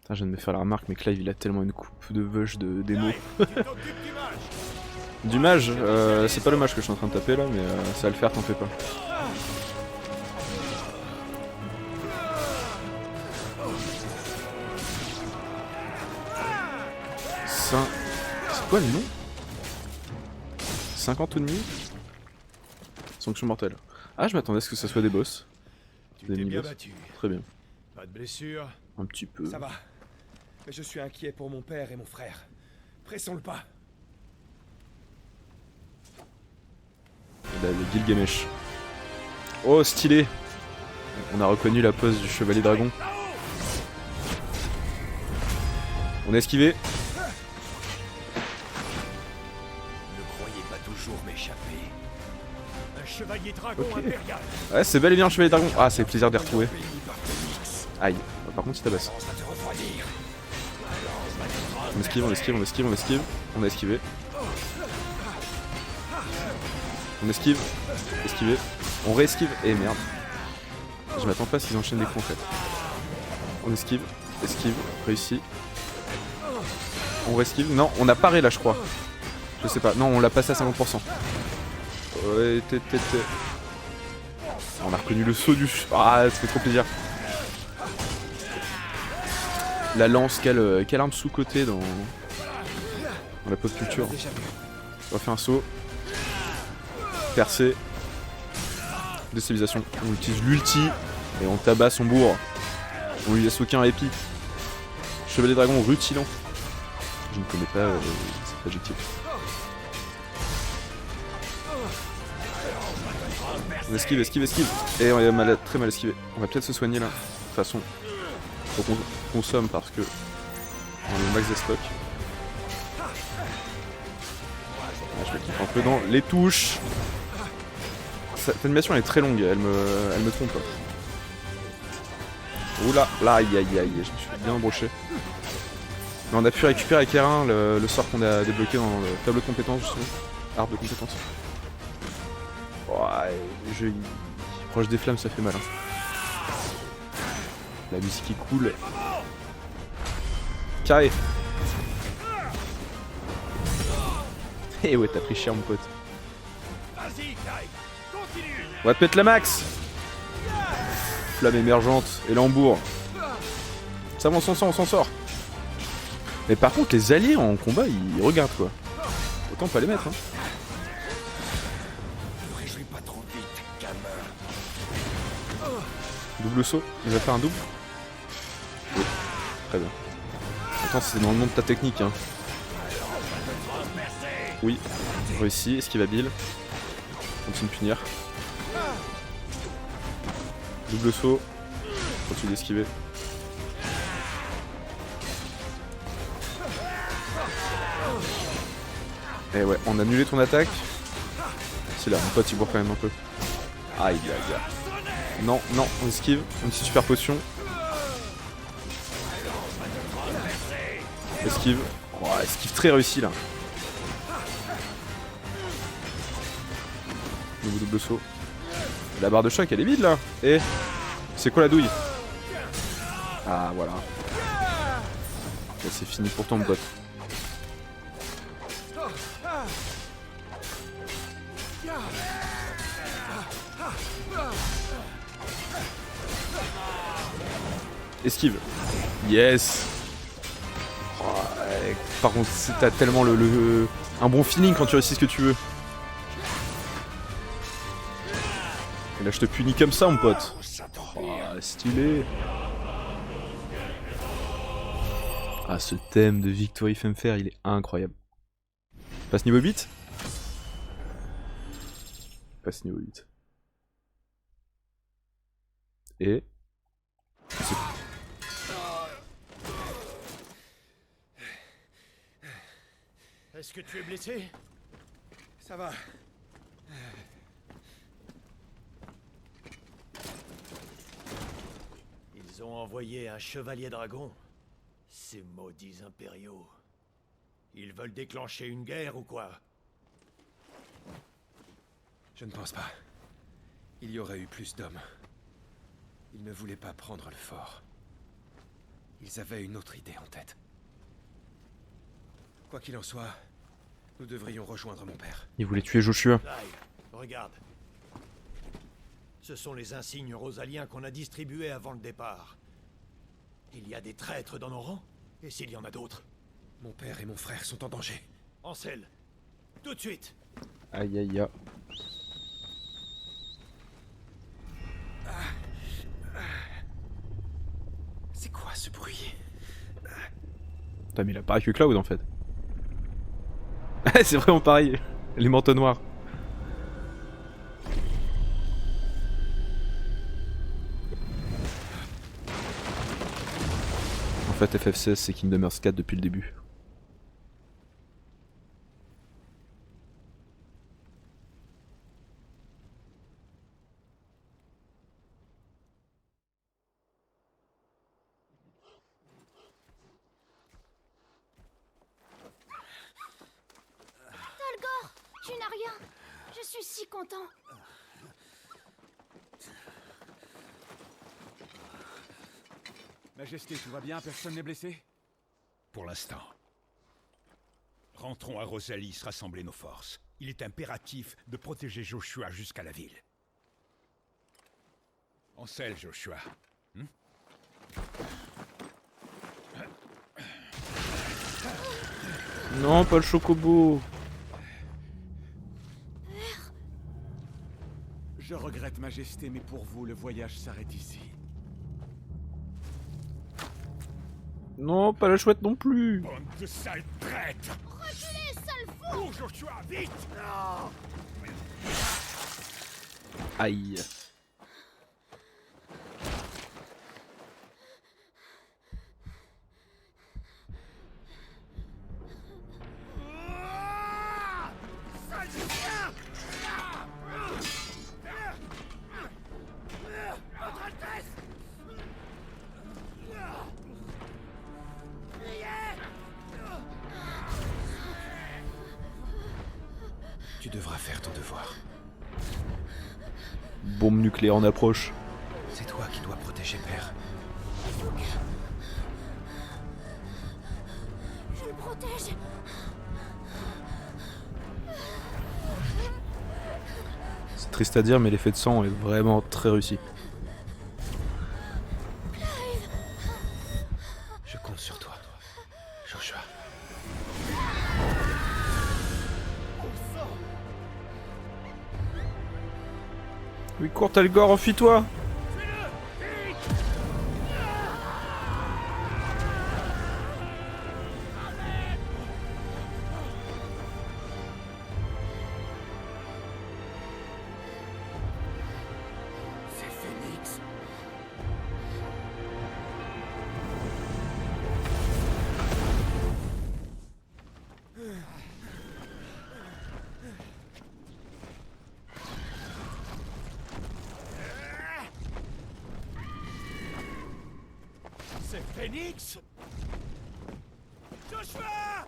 [SPEAKER 1] Putain, je viens de me faire la remarque, mais Clive il a tellement une coupe de veuche d'émo.
[SPEAKER 5] Tu t'occupes du mage.
[SPEAKER 1] Du mage, c'est pas le mage que je suis en train de taper là, mais ça va le faire, t'en fais pas. C'est quoi le nom? 50 ennemis? Sanction mortelle. Ah, je m'attendais à ce que ça soit des boss.
[SPEAKER 5] Tu
[SPEAKER 1] Des
[SPEAKER 5] t'es bien
[SPEAKER 1] mini-boss.
[SPEAKER 5] battu.
[SPEAKER 1] Très bien.
[SPEAKER 5] Pas de blessure.
[SPEAKER 1] Un petit peu.
[SPEAKER 4] Ça va. Mais je suis inquiet pour mon père et mon frère. Pressons le pas.
[SPEAKER 1] Le Gilgamesh. Oh, stylé! On a reconnu la pose du chevalier dragon. On a esquivé.
[SPEAKER 5] Ne croyez pas toujours m'échapper. Un chevalier dragon impérial.
[SPEAKER 1] Ouais, c'est bel et bien un chevalier dragon. Ah, c'est plaisir de les retrouver. Aïe. Par contre, il tabasse. On esquive, on esquive, on esquive, on esquive. On a esquivé. On esquive. Esquivé. On réesquive. Et merde. Je m'attends pas à ce qu'ils enchaînent des coups en fait. On esquive. Esquive. Réussi. On réesquive. Non, on a paré là, je crois. Je sais pas. Non, on l'a passé à 50%. Ouais, On a reconnu le saut du... Ah, ça fait trop plaisir. La lance, quelle arme sous-cotée dans la pop culture. On va faire un saut. Percé. Déstabilisation. On utilise l'ulti et on tabasse son bourre. On lui laisse aucun répit. Chevalier dragon rutilant. Je ne connais pas cet adjectif. On esquive. Et on est très mal esquivé. On va peut-être se soigner là. De toute façon, faut qu'on consomme parce que on est au max des stocks. Je me trompe un peu dans les touches. Cette animation elle est très longue, elle me trompe. Oula, là aïe, je me suis bien embroché. Mais on a pu récupérer avec R1 le sort qu'on a débloqué dans le tableau de compétences justement. Arbre de compétences. Ouais, le jeu proche des flammes ça fait mal. Hein. La musique est cool. Carré. Eh ouais, t'as pris cher mon pote. On va te mettre la max. Flamme émergente et lambour. Ça va, on s'en sort. Mais par contre, les alliés en combat, ils regardent quoi. Autant pas les mettre. Hein. Double saut. Il va faire un double. Oui. Très bien. Attends, c'est dans le nom de ta technique. Hein. Oui. Réussi. Esquive habile. Continue de punir. Double saut. Continue d'esquiver. Et ouais, on a annulé ton attaque. C'est là, mon pote il bourre quand même un peu. Aïe. Non, on esquive. On utilise super potion. Esquive. Oh, esquive très réussi là. Nouveau double saut. La barre de choc elle est vide là. Et c'est quoi la douille? Ah voilà. Et c'est fini pour ton pote. Esquive. Yes. Oh, par contre, t'as tellement un bon feeling quand tu réussis ce que tu veux. Et là, je te punis comme ça, mon pote. Oh, stylé. Ah, ce thème de Victory Femfaire, il est incroyable. Passe niveau 8. Passe niveau 8. Et...
[SPEAKER 2] Est-ce que tu es blessé?
[SPEAKER 5] Ça va.
[SPEAKER 2] Ils ont envoyé un chevalier dragon. Ces maudits impériaux. Ils veulent déclencher une guerre ou quoi?
[SPEAKER 4] Je ne pense pas. Il y aurait eu plus d'hommes. Ils ne voulaient pas prendre le fort. Ils avaient une autre idée en tête. Quoi qu'il en soit, nous devrions rejoindre mon père.
[SPEAKER 1] Il voulait tuer Joshua.
[SPEAKER 2] Clive, regarde. Ce sont les insignes rosaliens qu'on a distribués avant le départ. Il y a des traîtres dans nos rangs? Et s'il y en a d'autres?
[SPEAKER 4] Mon père et mon frère sont en danger.
[SPEAKER 2] Ansel, tout de suite.
[SPEAKER 1] Aïe.
[SPEAKER 4] C'est quoi ce bruit?
[SPEAKER 1] Putain, mais il a pareil que Cloud en fait. C'est vraiment pareil. Les manteaux noirs. En fait, FF16 c'est Kingdom Hearts 4 depuis le début.
[SPEAKER 7] Thalgor, tu n'as rien. Je suis si content.
[SPEAKER 3] Majesté, tout va bien? Personne n'est blessé?
[SPEAKER 6] Pour l'instant. Rentrons à Rosalis rassembler nos forces. il est impératif de protéger Joshua jusqu'à la ville. On scelle, Joshua.
[SPEAKER 1] Non, pas le chocobo.
[SPEAKER 5] Je regrette, Majesté, mais pour vous, le voyage s'arrête ici.
[SPEAKER 1] Non, pas la chouette non plus.
[SPEAKER 6] Bande de sales traîtres!
[SPEAKER 7] Reculez, sale fou!
[SPEAKER 6] Cours, Joshua, vite!
[SPEAKER 1] Aïe.
[SPEAKER 2] Votre Altesse!
[SPEAKER 4] Tu devras faire ton devoir.
[SPEAKER 1] Bombe nucléaire en approche.
[SPEAKER 4] C'est toi qui dois protéger Père.
[SPEAKER 7] Je le protège.
[SPEAKER 1] C'est triste à dire, mais l'effet de sang est vraiment très réussi.
[SPEAKER 4] Je compte sur toi, Joshua.
[SPEAKER 1] Oui, cours, Talgor, enfuis-toi.
[SPEAKER 5] C'est Phénix. C'est Phénix. Joshua!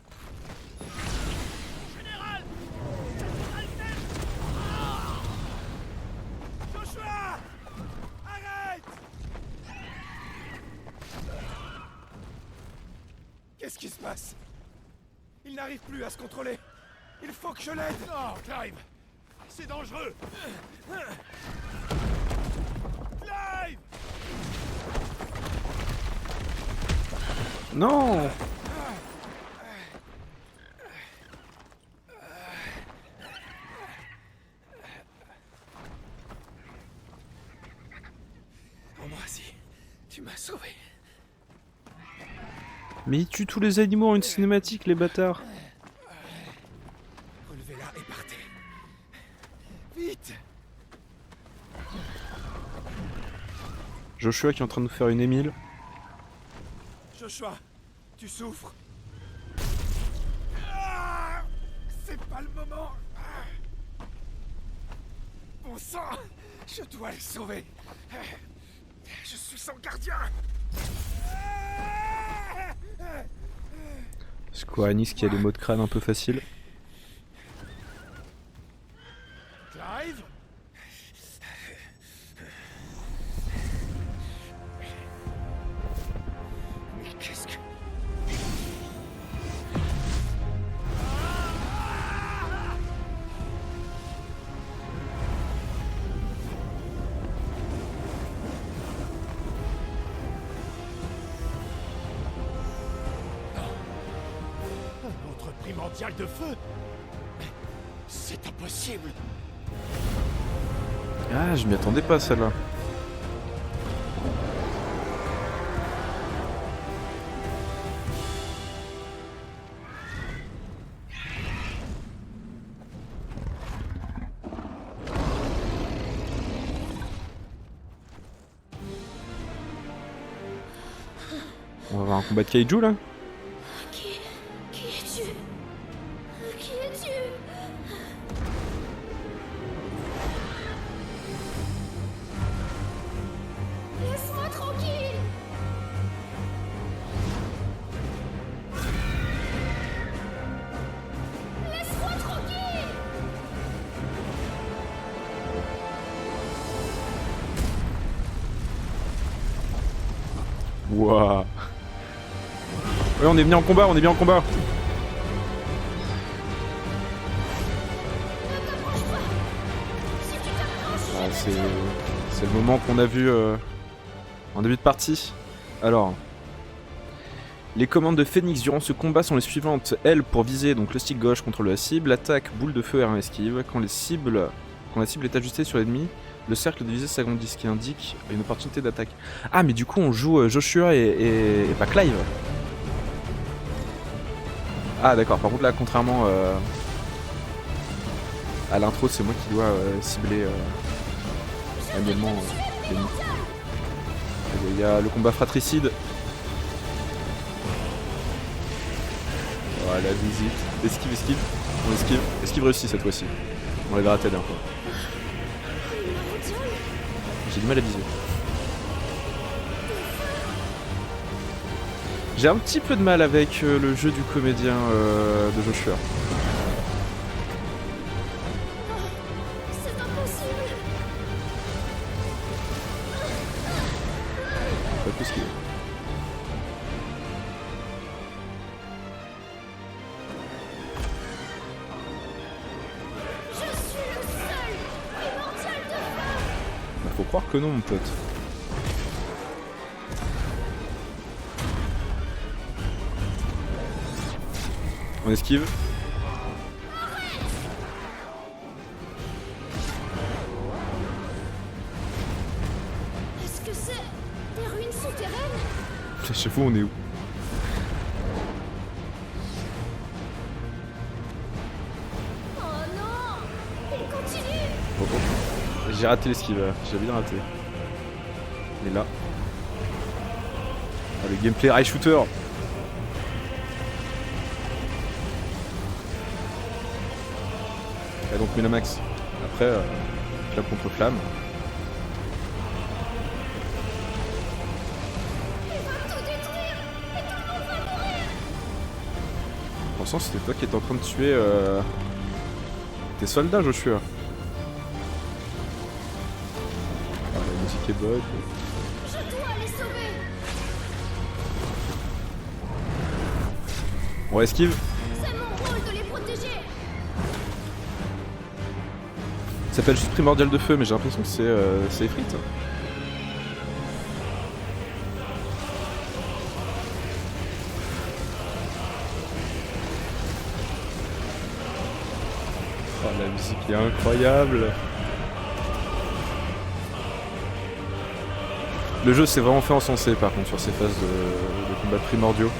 [SPEAKER 5] Général! Joshua! Arrête! Qu'est-ce qui se passe? Il n'arrive plus à se contrôler. Il faut que je l'aide. Non, Clive! C'est dangereux! Clive!
[SPEAKER 1] Non.
[SPEAKER 5] Embrasie, tu m'as sauvé.
[SPEAKER 1] Mais ils tuent tous les animaux en une cinématique, les bâtards.
[SPEAKER 5] Relevez-la et partez. Vite!
[SPEAKER 1] Joshua qui est en train de nous faire une Émile.
[SPEAKER 5] Joshua, tu souffres. Ah, c'est pas le moment. Ah. Bon sang, je dois le sauver. Je suis son gardien.
[SPEAKER 1] Square Enix qui a des mots de crâne un peu faciles.
[SPEAKER 5] Clive? Mais qu'est-ce que... Un autre primordial de feu? C'est impossible.
[SPEAKER 1] Ah, je m'y attendais pas celle-là. On va avoir un combat de kaiju là?
[SPEAKER 7] Qui es-tu? Qui es-tu? Laisse-moi tranquille! Laisse-moi tranquille!
[SPEAKER 1] Wouah. Ouais, on est venu en combat, on est bien en combat. c'est le moment qu'on a vu en début de partie. Alors, les commandes de Phoenix durant ce combat sont les suivantes. L pour viser donc le stick gauche contrôle la cible, attaque, boule de feu R1 esquive. Quand la cible est ajustée sur l'ennemi, le cercle de visée s'agrandit, ce qui indique une opportunité d'attaque. Ah mais du coup on joue Joshua et pas Clive. Ah d'accord, par contre là contrairement à l'intro c'est moi qui dois cibler manuellement l'ennemi. Il y a le combat fratricide. Voilà, visite. Esquive, esquive. On esquive. Esquive réussi cette fois-ci. On l'avait raté la dernière fois. J'ai du mal à viser. J'ai un petit peu de mal avec le jeu du comédien de Joshua.
[SPEAKER 7] C'est impossible.
[SPEAKER 1] Pas plus qu'il est.
[SPEAKER 7] Je suis le seul primordial de
[SPEAKER 1] Bah, faut croire que non, mon pote. On esquive.
[SPEAKER 7] Est-ce que c'est des ruines souterraines?
[SPEAKER 1] J'avoue, on est où?
[SPEAKER 7] Oh non! Il continue!
[SPEAKER 1] Oh, oh. J'ai raté l'esquive, j'ai bien raté. Il est là. Ah, le gameplay high shooter. Et donc Winamax. Après, flamme contre flamme.
[SPEAKER 7] Il va tout détruire! Et tout le monde va mourir!
[SPEAKER 1] Pour l'instant, c'était toi qui étais en train de tuer tes soldats, Joshua. Ah, la musique est bonne.
[SPEAKER 7] Je dois les sauver!
[SPEAKER 1] On esquive.
[SPEAKER 7] C'est mon rôle de les protéger!
[SPEAKER 1] Ça s'appelle juste primordial de feu, mais j'ai l'impression que c'est Efrit. Oh, la musique est incroyable. Le jeu s'est vraiment fait encenser par contre sur ces phases de combat primordiaux.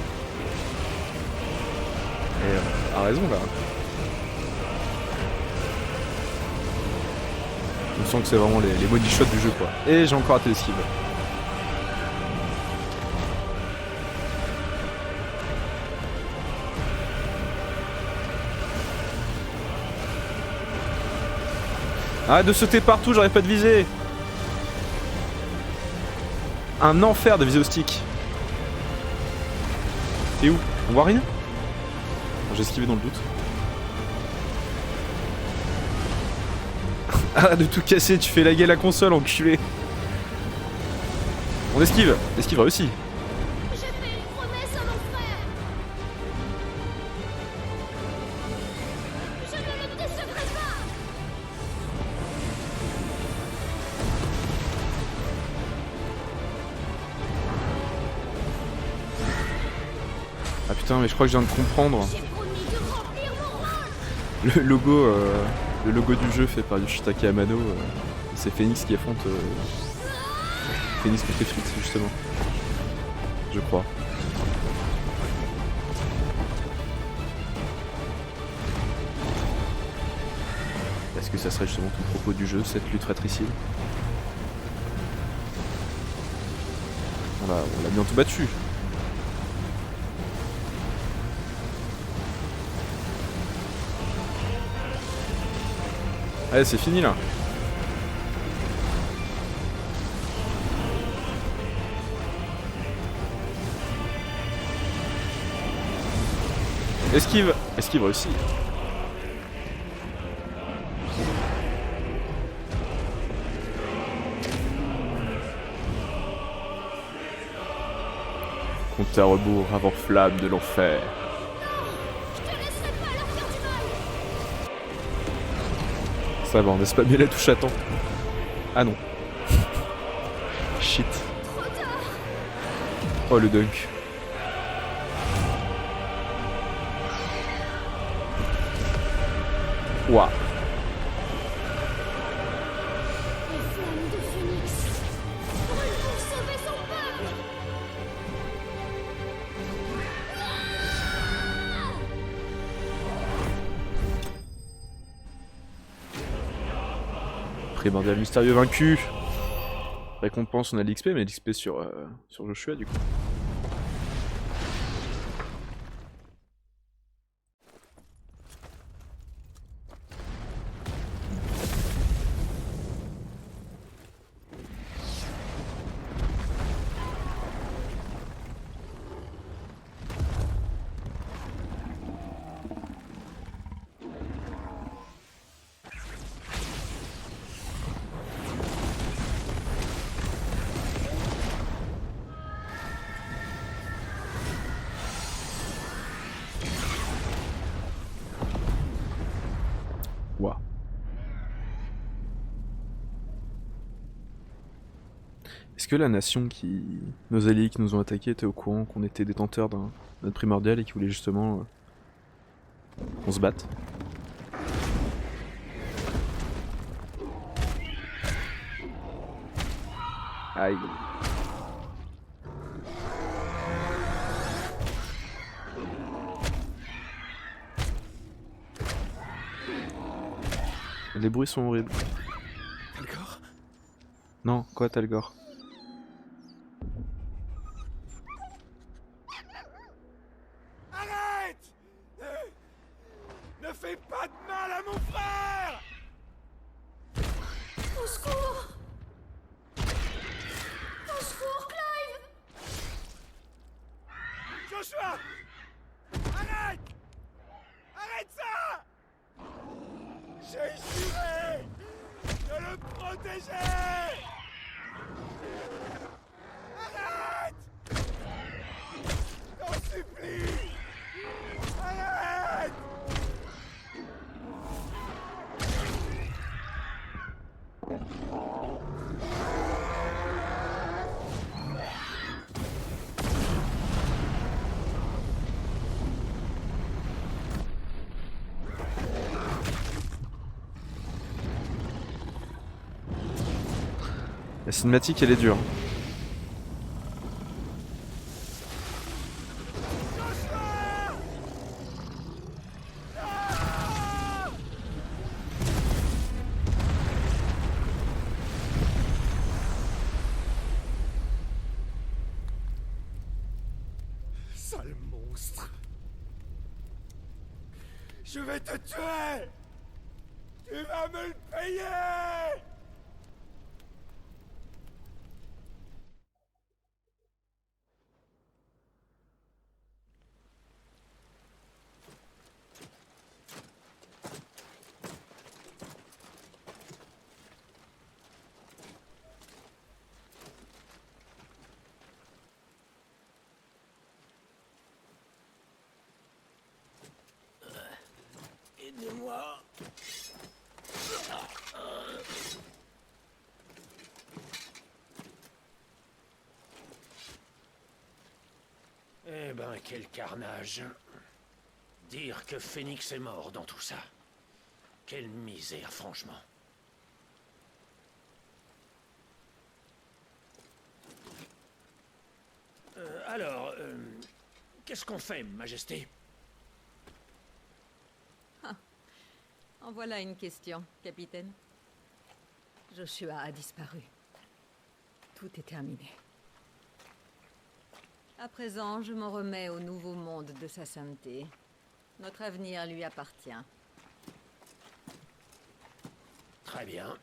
[SPEAKER 1] Et a raison là. On sent que c'est vraiment les body shots du jeu quoi. Et j'ai encore raté l'esquive. Arrête de sauter partout, j'arrive pas de viser. Un enfer de viser au stick. T'es où? On voit rien? J'ai esquivé dans le doute. Arrête de tout casser, tu fais laguer la console, enculé. On esquive. L'esquive réussi.
[SPEAKER 7] J'ai fait une promesse à mon frère! Je ne le décevrai pas!
[SPEAKER 1] Ah putain, mais je crois que je viens de comprendre.
[SPEAKER 7] J'ai promis de remplir mon rôle!
[SPEAKER 1] Le logo du jeu fait par Yoshitaka Amano, c'est Phoenix qui affronte Phoenix contre Efrit justement. Je crois. Est-ce que ça serait justement tout le propos du jeu, cette lutte fratricide? On l'a bientôt battu. Allez, c'est fini là. Esquive. Esquive réussi. Compte à rebours avant flamme de l'enfer.
[SPEAKER 7] Je te laisserai pas leur faire du mal!
[SPEAKER 1] Ça va, on a spammé la touche à temps. Ah non. Shit. Oh le dunk. Ouah.
[SPEAKER 7] Les flammes de Phénix brûlent pour sauver son peuple.
[SPEAKER 1] Primordial mystérieux vaincu. Récompense, on a l'XP, mais l'XP sur Joshua du coup. Ouah. Est-ce que la nation nos alliés qui nous ont attaqués étaient au courant qu'on était détenteurs d'un primordial et qui voulait justement qu'on se batte? Aïe. Les bruits sont horribles.
[SPEAKER 5] Talgor?
[SPEAKER 1] Non, quoi Talgor?
[SPEAKER 5] Arrête! Ne fais pas de mal à mon frère!
[SPEAKER 7] Au secours! Au secours, Clive!
[SPEAKER 5] Joshua! Arrête! Arrête ça! J'ai juré de le protéger! Arrête! T'en supplie! Arrête!
[SPEAKER 1] La cinématique elle est dure.
[SPEAKER 5] Sale monstre! Je vais te tuer! Tu vas me le payer! Aidez-moi.
[SPEAKER 8] Eh ben, quel carnage. Dire que Phénix est mort dans tout ça. Quelle misère, franchement. Alors, qu'est-ce qu'on fait, Majesté?
[SPEAKER 9] En voilà une question, capitaine. Joshua a disparu. Tout est terminé. À présent, je m'en remets au nouveau monde de sa sainteté. Notre avenir lui appartient.
[SPEAKER 8] Très bien.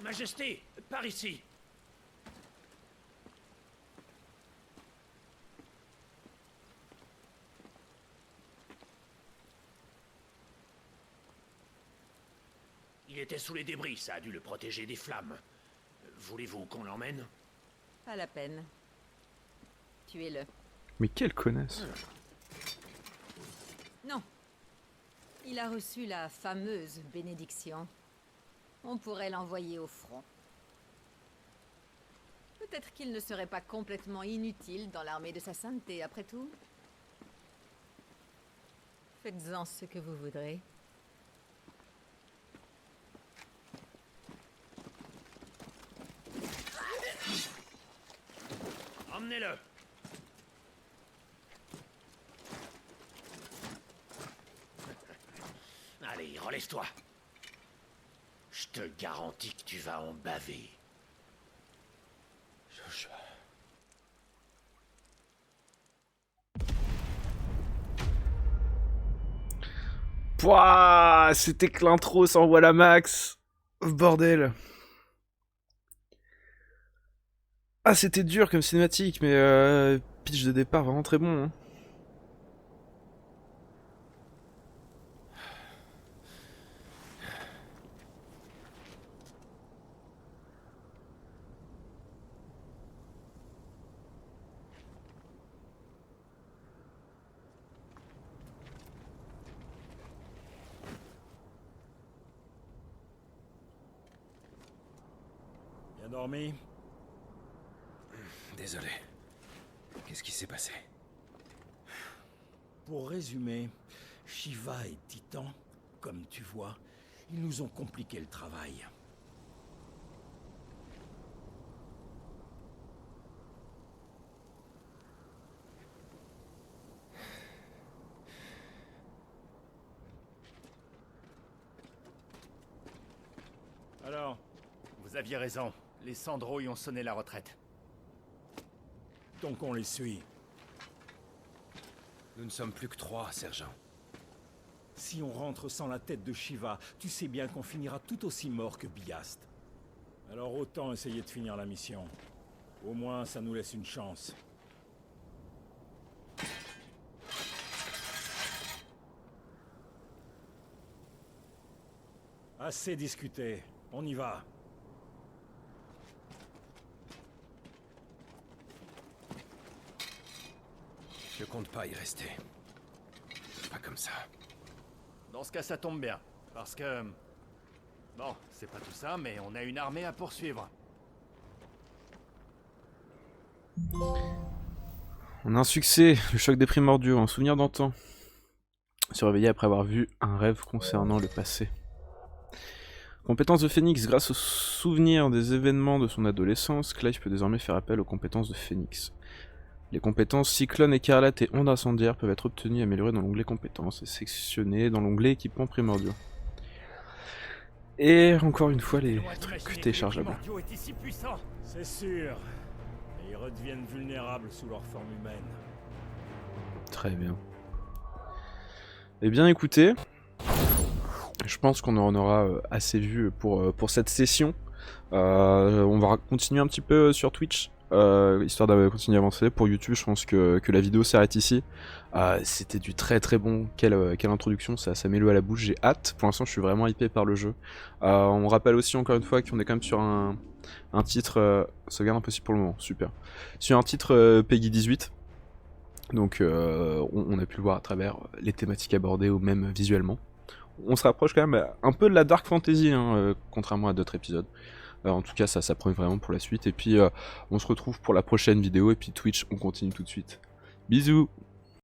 [SPEAKER 8] Majesté, par ici. Il était sous les débris, ça a dû le protéger des flammes. Voulez-vous qu'on l'emmène?
[SPEAKER 9] Pas la peine. Tuez-le.
[SPEAKER 1] Mais quelle connasse.
[SPEAKER 9] Non. Il a reçu la fameuse bénédiction. On pourrait l'envoyer au front. Peut-être qu'il ne serait pas complètement inutile dans l'armée de sa sainteté, après tout. Faites-en ce que vous voudrez.
[SPEAKER 8] Emmenez-le. Allez, relève-toi. Je te garantis que tu vas en baver.
[SPEAKER 4] Joshua.
[SPEAKER 1] Pouah, c'était que l'intro s'envoie la max. Bordel. Ah, c'était dur comme cinématique, mais pitch de départ vraiment très bon. Hein.
[SPEAKER 5] Bien dormi?
[SPEAKER 4] Désolé. Qu'est-ce qui s'est passé?
[SPEAKER 5] Pour résumer, Shiva et Titan, comme tu vois, ils nous ont compliqué le travail.
[SPEAKER 3] Alors, vous aviez raison. Les Sandros y ont sonné la retraite.
[SPEAKER 5] Donc on les suit.
[SPEAKER 4] Nous ne sommes plus que 3, sergent.
[SPEAKER 5] Si on rentre sans la tête de Shiva, tu sais bien qu'on finira tout aussi mort que Biast. Alors autant essayer de finir la mission. Au moins, ça nous laisse une chance. Assez discuté. On y va.
[SPEAKER 4] Je compte pas y rester. Pas comme ça.
[SPEAKER 3] Dans ce cas, ça tombe bien. Parce que... Bon, c'est pas tout ça, mais on a une armée à poursuivre.
[SPEAKER 1] On a un succès, le choc des primordiaux, un souvenir d'antan. Se réveiller après avoir vu un rêve concernant le passé. Compétences de Phénix. Grâce au souvenir des événements de son adolescence, Clive peut désormais faire appel aux compétences de Phénix. Les compétences Cyclone, Écarlate et Onde Incendiaire peuvent être obtenues et améliorées dans l'onglet Compétences et sectionnées dans l'onglet Équipements primordiaux. Et encore une fois, les trucs téléchargeables.
[SPEAKER 5] C'est sûr. Et ils redeviennent vulnérables sous leur forme humaine.
[SPEAKER 1] Très bien. Eh bien écoutez, je pense qu'on en aura assez vu pour cette session. On va continuer un petit peu sur Twitch. Histoire de continuer à avancer. Pour YouTube, je pense que la vidéo s'arrête ici. C'était du très très bon. Quelle introduction, ça met l'eau à la bouche. J'ai hâte. Pour l'instant, je suis vraiment hypé par le jeu. On rappelle aussi encore une fois qu'on est quand même sur un titre. Sauvegarde impossible pour le moment, super. Sur un titre Peggy 18. Donc, on a pu le voir à travers les thématiques abordées ou même visuellement. On se rapproche quand même un peu de la dark fantasy, hein, contrairement à d'autres épisodes. En tout cas, ça promet vraiment pour la suite. Et puis, on se retrouve pour la prochaine vidéo. Et puis Twitch, on continue tout de suite. Bisous!